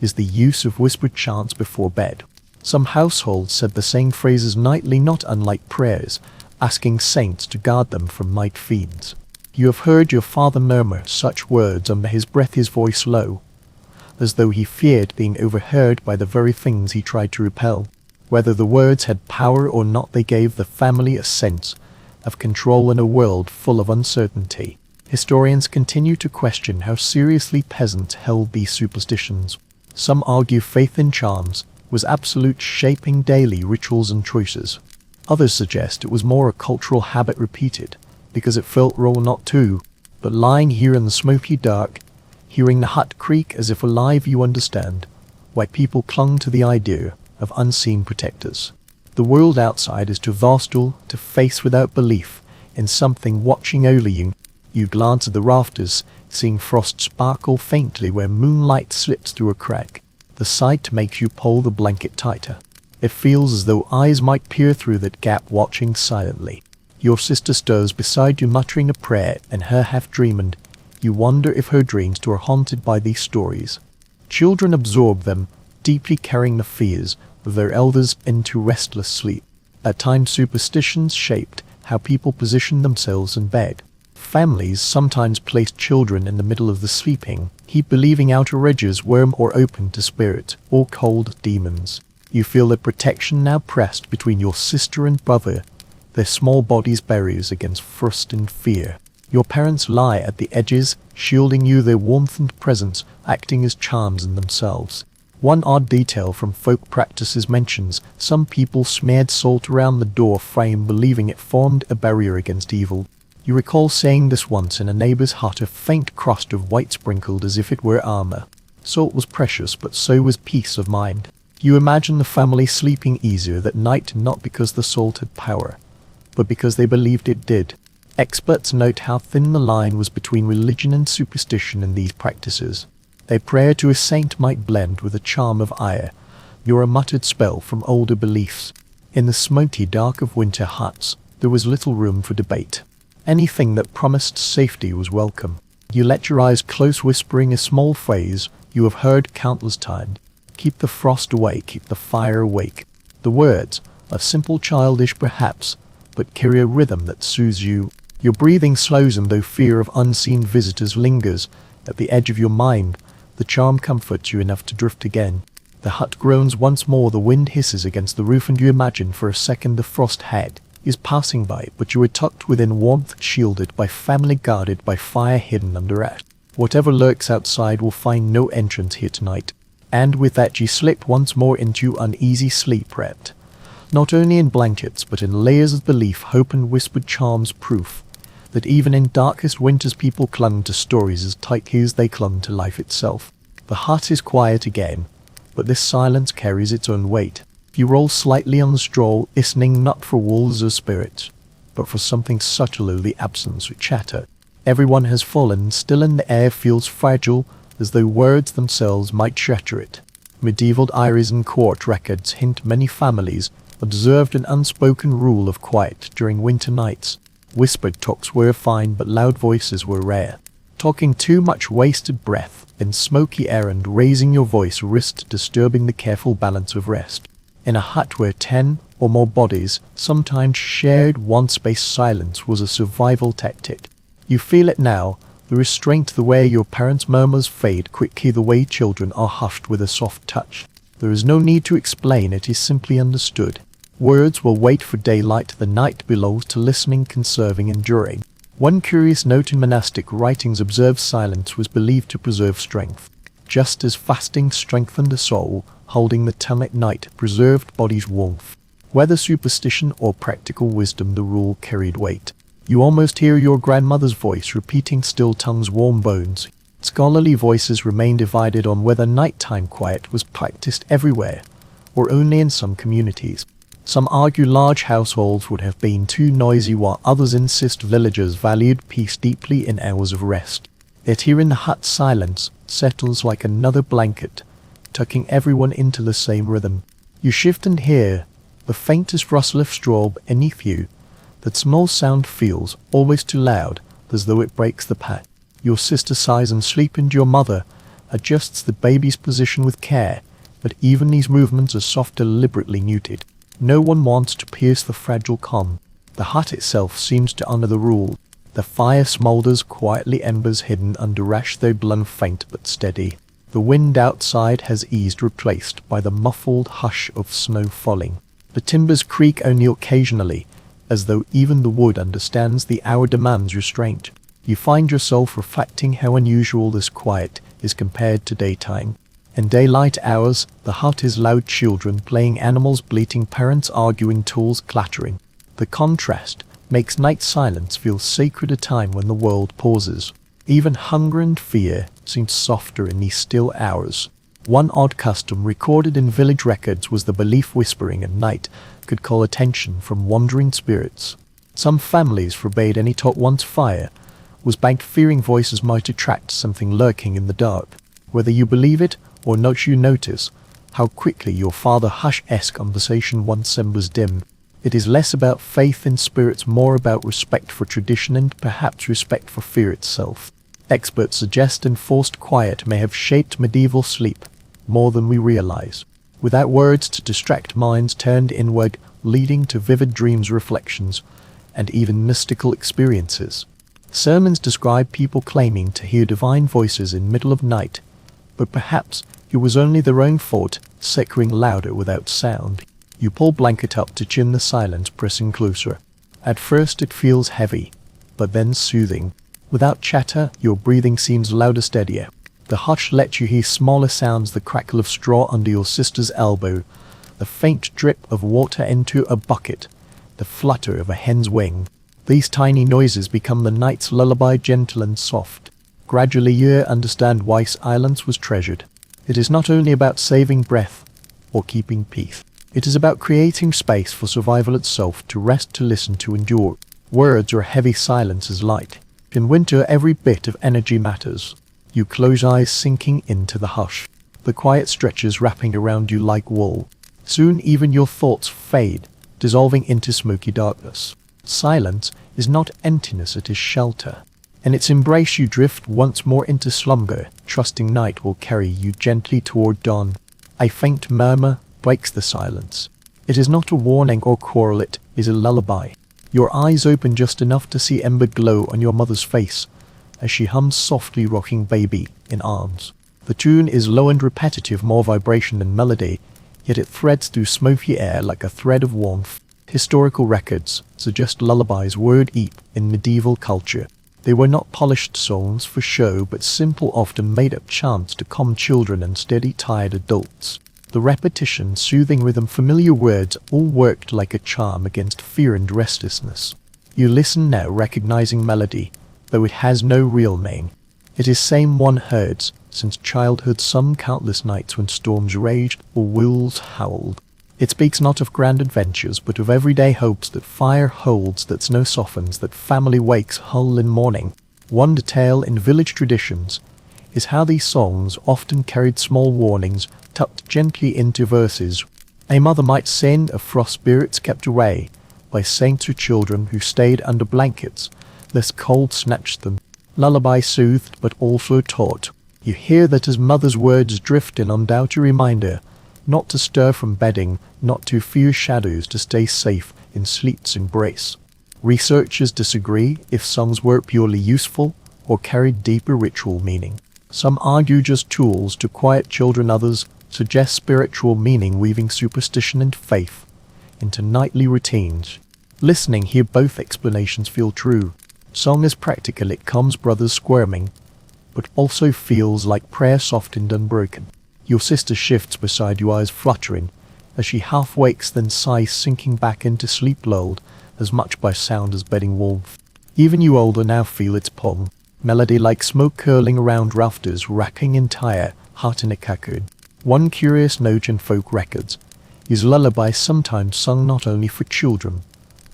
is the use of whispered chants before bed. Some households said the same phrases nightly, not unlike prayers, asking saints to guard them from night fiends. You have heard your father murmur such words under his breath, his voice low, as though he feared being overheard by the very things he tried to repel. Whether the words had power or not, they gave the family a sense of control in a world full of uncertainty. Historians continue to question how seriously peasants held these superstitions. Some argue faith in charms was absolute, shaping daily rituals and choices. Others suggest it was more a cultural habit repeated because it felt raw, not to. But lying here in the smoky dark, hearing the hut creak as if alive, you understand why people clung to the idea of unseen protectors. The world outside is too vastful to face without belief in something watching over you. You glance at the rafters, seeing frost sparkle faintly where moonlight slips through a crack. The sight makes you pull the blanket tighter. It feels as though eyes might peer through that gap, watching silently. Your sister stirs beside you, muttering a prayer, and her half dreaming. You wonder if her dreams too are haunted by these stories. Children absorb them, deeply carrying the fears of their elders into restless sleep. At times superstitions shaped how people position themselves in bed. Families sometimes placed children in the middle of the sleeping heap, believing outer edges were more open to spirit or cold demons. You feel the protection now pressed between your sister and brother, their small bodies barriers against frost and fear. Your parents lie at the edges, shielding you, their warmth and presence acting as charms in themselves. One odd detail from folk practices mentions some people smeared salt around the door frame, believing it formed a barrier against evil. You recall saying this once in a neighbor's hut, a faint crust of white sprinkled as if it were armor. Salt was precious, but so was peace of mind. You imagine the family sleeping easier that night, not because the salt had power, but because they believed it did. Experts note how thin the line was between religion and superstition in these practices. A prayer to a saint might blend with a charm of ire, or a muttered spell from older beliefs. In the smoky dark of winter huts, there was little room for debate. Anything that promised safety was welcome. You let your eyes close, whispering a small phrase you have heard countless times. Keep the frost away, keep the fire awake. The words are simple, childish perhaps, but carry a rhythm that soothes you. Your breathing slows, and though fear of unseen visitors lingers at the edge of your mind, the charm comforts you enough to drift again. The hut groans once more, the wind hisses against the roof, and you imagine for a second the frost head is passing by, but you are tucked within warmth, shielded by family, guarded by fire, hidden under ash. Whatever lurks outside will find no entrance here tonight. And with that you slip once more into uneasy sleep, wrapped not only in blankets but in layers of belief, hope and whispered charms, proof that even in darkest winters people clung to stories as tightly as they clung to life itself. The hut is quiet again, but this silence carries its own weight. You roll slightly on the straw, listening not for wolves or spirits, but for something subtler, the absence of chatter. Everyone has fallen still, and the air feels fragile, as though words themselves might shatter it. Medieval diaries and court records hint many families observed an unspoken rule of quiet during winter nights. Whispered talks were fine, but loud voices were rare. Talking too much wasted breath in smoky air, and raising your voice risked disturbing the careful balance of rest. In a hut where 10 or more bodies sometimes shared one space, silence was a survival tactic. You feel it now, the restraint, the way your parents' murmurs fade quickly, the way children are hushed with a soft touch. There is no need to explain, it is simply understood. Words will wait for daylight, the night belongs to listening, conserving, enduring. One curious note in monastic writings observes silence was believed to preserve strength. Just as fasting strengthened the soul, holding the tongue at night preserved body's warmth. Whether superstition or practical wisdom, the rule carried weight. You almost hear your grandmother's voice repeating still tongue's warm bones. Scholarly voices remain divided on whether nighttime quiet was practiced everywhere, or only in some communities. Some argue large households would have been too noisy, while others insist villagers valued peace deeply in hours of rest. Yet here in the hut, silence settles like another blanket, tucking everyone into the same rhythm. You shift and hear the faintest rustle of straw beneath you. That small sound feels always too loud, as though it breaks the pact. Your sister sighs in sleep, and your mother adjusts the baby's position with care, but even these movements are soft, deliberately muted. No one wants to pierce the fragile calm. The hut itself seems to honor the rule. The fire smolders quietly, embers hidden under ash, they blow faint but steady. The wind outside has eased, replaced by the muffled hush of snow falling. The timbers creak only occasionally, as though even the wood understands the hour demands restraint. You find yourself reflecting how unusual this quiet is compared to daytime. In daylight hours, the hut is loud, children playing, animals bleating, parents arguing, tools clattering. The contrast makes night silence feel sacred, a time when the world pauses. Even hunger and fear seems softer in these still hours. One odd custom recorded in village records was the belief whispering at night could call attention from wandering spirits. Some families forbade any talk once fire was banked, fearing voices might attract something lurking in the dark. Whether you believe it or not, you notice how quickly your father hush-esque conversation once embers dim. It is less about faith in spirits, more about respect for tradition and perhaps respect for fear itself. Experts suggest enforced quiet may have shaped medieval sleep more than we realize. Without words to distract, minds turned inward, leading to vivid dreams, reflections, and even mystical experiences. Sermons describe people claiming to hear divine voices in middle of night, but perhaps it was only their own thought, echoing louder without sound. You pull blanket up to chin the silence, pressing closer. At first it feels heavy, but then soothing. Without chatter, your breathing seems louder, steadier. The hush lets you hear smaller sounds, the crackle of straw under your sister's elbow, the faint drip of water into a bucket, the flutter of a hen's wing. These tiny noises become the night's lullaby, gentle and soft. Gradually you understand why silence was treasured. It is not only about saving breath or keeping peace. It is about creating space for survival itself, to rest, to listen, to endure. Words are heavy, silence is light. In winter, every bit of energy matters. You close eyes, sinking into the hush. The quiet stretches wrapping around you like wool. Soon even your thoughts fade, dissolving into smoky darkness. Silence is not emptiness, it is shelter. In its embrace you drift once more into slumber, trusting night will carry you gently toward dawn. A faint murmur breaks the silence. It is not a warning or quarrel, it is a lullaby. Your eyes open just enough to see ember glow on your mother's face as she hums softly, rocking baby in arms. The tune is low and repetitive, more vibration than melody, yet it threads through smoky air like a thread of warmth. Historical records suggest lullabies were deep in medieval culture. They were not polished songs for show, but simple, often made-up chants to calm children and steady tired adults. The repetition, soothing rhythm, familiar words all worked like a charm against fear and restlessness. You listen now, recognizing melody, though it has no real name. It is same one heard since childhood, some countless nights when storms raged or wolves howled. It speaks not of grand adventures, but of everyday hopes, that fire holds, that snow softens, that family wakes whole in morning. One detail in village traditions is how these songs often carried small warnings tucked gently into verses. A mother might send of frost spirits kept away by saints or children who stayed under blankets, lest cold snatched them. Lullaby soothed but also taught. You hear that as mother's words drift in, undoubted reminder not to stir from bedding, not to fear shadows, to stay safe in sleep's embrace. Researchers disagree if songs were purely useful or carried deeper ritual meaning. Some argue just tools to quiet children, others suggest spiritual meaning, weaving superstition and faith into nightly routines. Listening here, both explanations feel true. Song is practical, it calms brothers squirming, but also feels like prayer soft and unbroken. Your sister shifts beside you, eyes fluttering, as she half wakes then sighs, sinking back into sleep, lulled as much by sound as bedding warmth. Even you older now feel its pull. Melody like smoke curling around rafters, racking entire heart in a cocoon. One curious note in folk records is lullaby sometimes sung not only for children,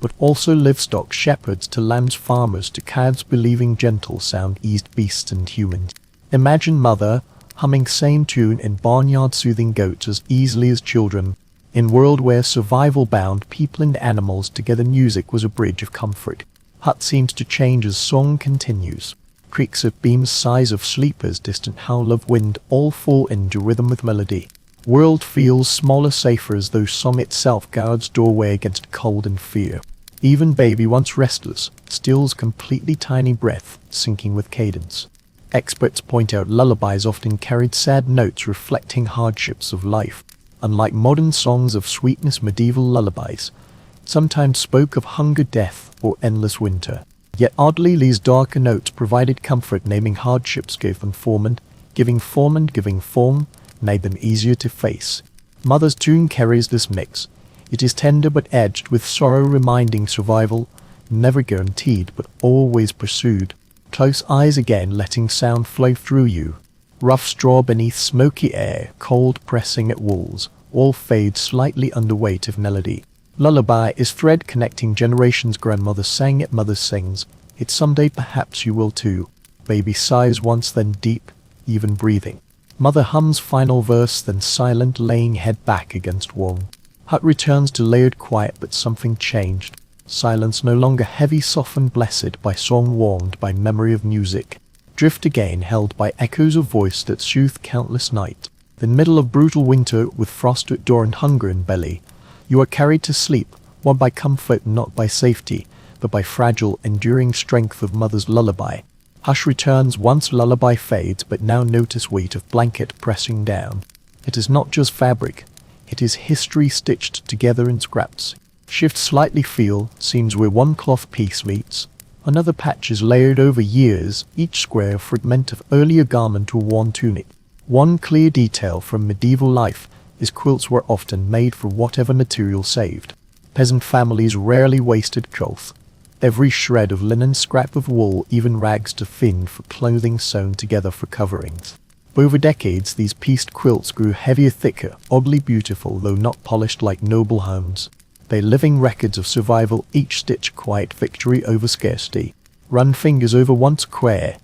but also livestock, shepherds to lambs, farmers to calves, believing gentle sound eased beasts and humans. Imagine mother humming same tune in barnyard, soothing goats as easily as children. In world where survival bound people and animals together, music was a bridge of comfort. Hut seems to change as song continues. Creaks of beams, sighs of sleepers, distant howl of wind, all fall into rhythm with melody. World feels smaller, safer, as though song itself guards doorway against cold and fear. Even baby, once restless, stills completely tiny breath, sinking with cadence. Experts point out lullabies often carried sad notes reflecting hardships of life. Unlike modern songs of sweetness, medieval lullabies sometimes spoke of hunger, death, or endless winter. Yet oddly, these darker notes provided comfort, naming hardships, giving form, made them easier to face. Mother's tune carries this mix. It is tender but edged with sorrow, reminding survival, never guaranteed but always pursued. Close eyes again, letting sound flow through you. Rough straw beneath smoky air, cold pressing at walls, all fade slightly under weight of melody. Lullaby is thread connecting generations. Grandmother sang it, mother sings it, someday perhaps you will too. Baby sighs once, then deep, even breathing. Mother hums final verse, then silent, laying head back against wall. Hut returns to layered quiet, but something changed. Silence no longer heavy, softened, blessed by song, warmed by memory of music. Drift again, held by echoes of voice that soothe countless night. In middle of brutal winter, with frost at door and hunger in belly, you are carried to sleep, won by comfort, not by safety, but by fragile, enduring strength of mother's lullaby. Hush returns, once lullaby fades, but now notice weight of blanket pressing down. It is not just fabric, it is history stitched together in scraps. Shift slightly, feel, seams where one cloth piece meets. Another patch is layered over years, each square fragment of earlier garment or worn tunic. One clear detail from medieval life is quilts were often made for whatever material saved. Peasant families rarely wasted cloth. Every shred of linen, scrap of wool, even rags to thin for clothing sewn together for coverings. Over decades, these pieced quilts grew heavier, thicker, oddly beautiful, though not polished like noble homes. They living records of survival, each stitch quiet victory over scarcity. Run fingers over once square,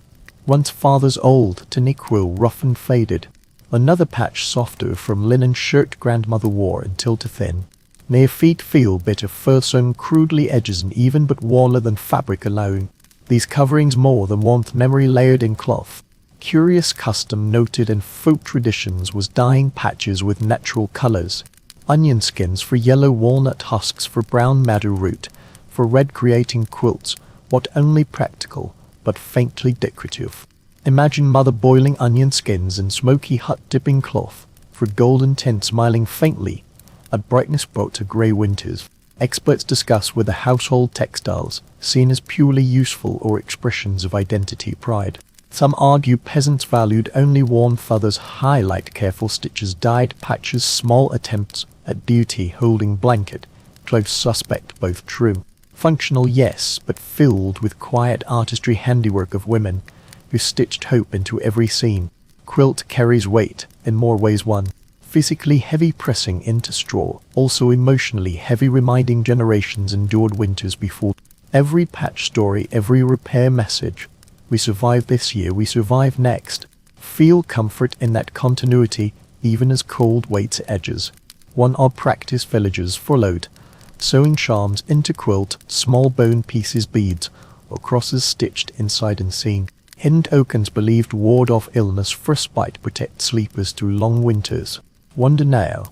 once father's old tunic quill, rough and faded. Another patch softer from linen shirt grandmother wore until too thin. Near feet feel bit of fur sewn crudely, edges and even but warmer than fabric allowing. These coverings more than warmth, memory layered in cloth. Curious custom noted in folk traditions was dyeing patches with natural colors. Onion skins for yellow, walnut husks for brown, madder root for red, creating quilts, what only practical, but faintly decorative. Imagine mother boiling onion skins in smoky hut, dipping cloth for golden tint, smiling faintly at brightness brought to grey winters. Experts discuss whether household textiles, seen as purely useful or expressions of identity, pride. Some argue peasants valued only warmth, others highlight careful stitches, dyed patches, small attempts at beauty, holding blanket, close suspect, both true. Functional, yes, but filled with quiet artistry, handiwork of women who stitched hope into every scene. Quilt carries weight in more ways. One, physically heavy, pressing into straw, also emotionally heavy, reminding generations endured winters before. Every patch story, every repair message. We survived this year, we survive next. Feel comfort in that continuity, even as cold waits edges. One odd practice villagers followed, sewing charms into quilt, small bone pieces, beads, or crosses stitched inside and seen. Hidden tokens believed ward off illness, frostbite, protect sleepers through long winters. Wonder now,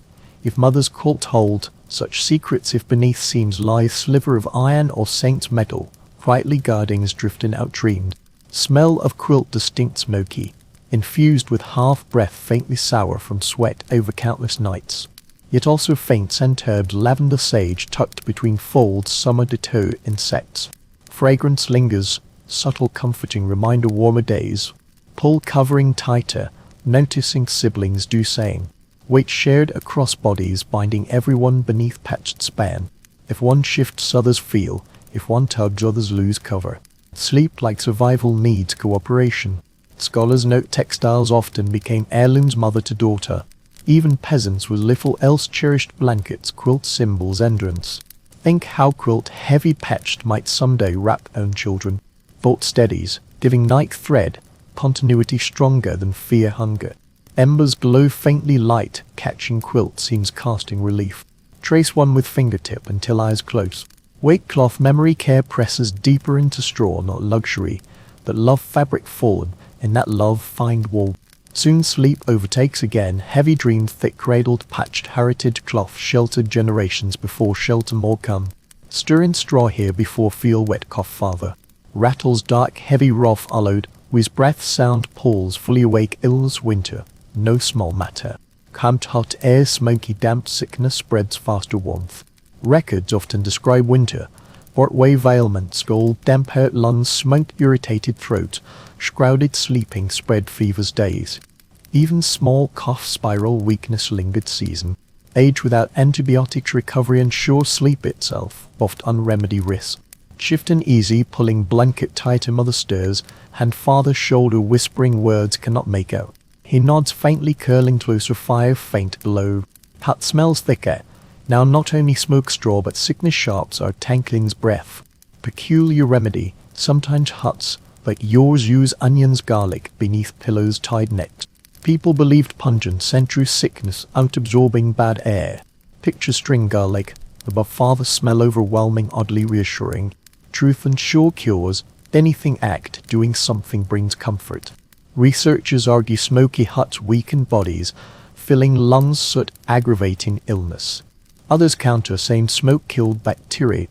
if mothers quilt hold such secrets, if beneath seams lie sliver of iron or saint's metal, quietly guarding as drifting out dreamed. Smell of quilt distinct, smoky, infused with half breath, faintly sour from sweat over countless nights. Yet also faint scent, herbs, lavender, sage, tucked between folds, summer ditto insects. Fragrance lingers, subtle comforting reminder warmer days. Pull covering tighter, noticing siblings do same. Weight shared across bodies binding everyone beneath patched span. If one shifts others feel, if one tugs others lose cover. Sleep like survival needs cooperation. Scholars note textiles often became heirlooms mother to daughter. Even peasants with little else cherished blankets, quilt symbols endurance. Think how quilt heavy patched might someday wrap own children. Thought steadies, giving night thread, continuity stronger than fear hunger. Embers glow faintly light, catching quilt seems casting relief. Trace one with fingertip until eyes close. Weight cloth memory care presses deeper into straw, not luxury. That love fabric fallen, in that love find wool. Soon sleep overtakes again, heavy dream thick cradled patched heritage cloth sheltered generations before shelter more come. Stir in straw here before feel wet cough father. Rattles dark heavy wrath hollowed, whose breath sound pulls fully awake ills winter, no small matter. Camped hot air smoky damp sickness spreads faster warmth. Records often describe winter. Ortway veilment scald damp hurt lungs smoked irritated throat, shrouded sleeping spread fever's days. Even small cough spiral weakness lingered season. Age without antibiotics recovery ensure sleep itself, oft unremedy risk. Shift and easy pulling blanket tighter mother stirs, hand father shoulder whispering words cannot make out. He nods faintly curling closer fire faint below. Hut smells thicker. Now not only smoke straw but sickness sharps are tankling's breath. Peculiar remedy, sometimes huts, like yours use onions garlic beneath pillows tied necks. People believed pungent century sickness out-absorbing bad air. Picture string garlic, above father smell overwhelming oddly reassuring. Truth and sure cures, anything act doing something brings comfort. Researchers argue smoky huts weaken bodies, filling lungs soot aggravating illness. Others counter saying smoke killed bacteria,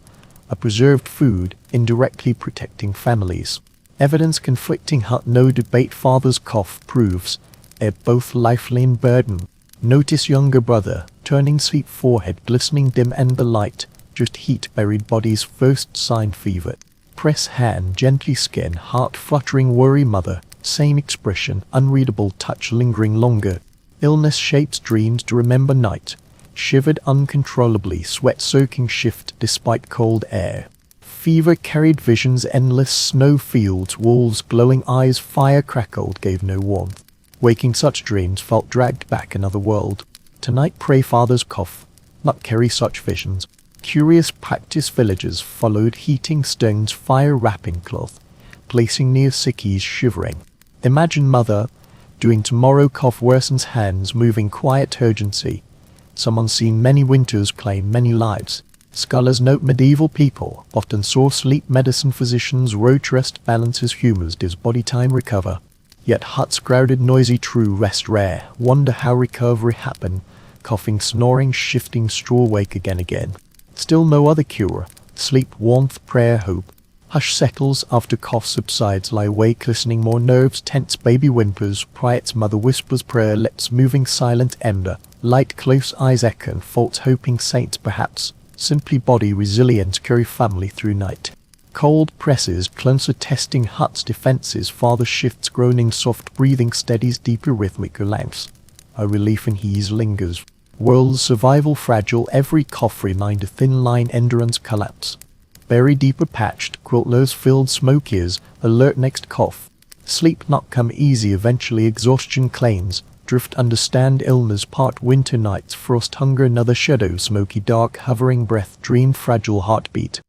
a preserved food indirectly protecting families. Evidence conflicting hut no debate father's cough proves, both lifeline burden. Notice younger brother, turning sweet forehead glistening dim and the light, just heat buried body's first sign fever. Press hand gently skin heart fluttering worry mother, same expression unreadable touch lingering longer. Illness shapes dreams to remember night. Shivered uncontrollably, sweat soaking shift despite cold air. Fever carried visions endless snow fields, walls glowing eyes fire crackled gave no warmth. Waking such dreams felt dragged back another world. Tonight pray father's cough, not carry such visions. Curious practice villagers followed heating stones fire wrapping cloth, placing near sickies shivering. Imagine mother, doing tomorrow cough worsens hands moving quiet urgency. Some unseen many winters claim many lives. Scholars note medieval people often saw sleep medicine physicians roach rest balances humors does body time recover. Yet huts crowded noisy true rest rare, wonder how recovery happen, coughing snoring shifting straw wake again. Still no other cure, sleep warmth prayer hope. Hush settles after cough subsides lie awake listening more nerves tense baby whimpers quiet's mother whispers prayer lips moving silent ember. Light close eyes echo faults hoping saints perhaps, simply body resilient carry family through night. Cold presses closer testing huts defenses father shifts groaning soft breathing steadies deeper rhythmic lamps. A relief in he's lingers. World's survival fragile every cough reminder thin line endurance collapse. Berry deeper patched quiltlers filled smoke ears alert next cough. Sleep not come easy eventually exhaustion claims. Drift understand illness part winter nights frost hunger another shadow smoky dark hovering breath dream fragile heartbeat.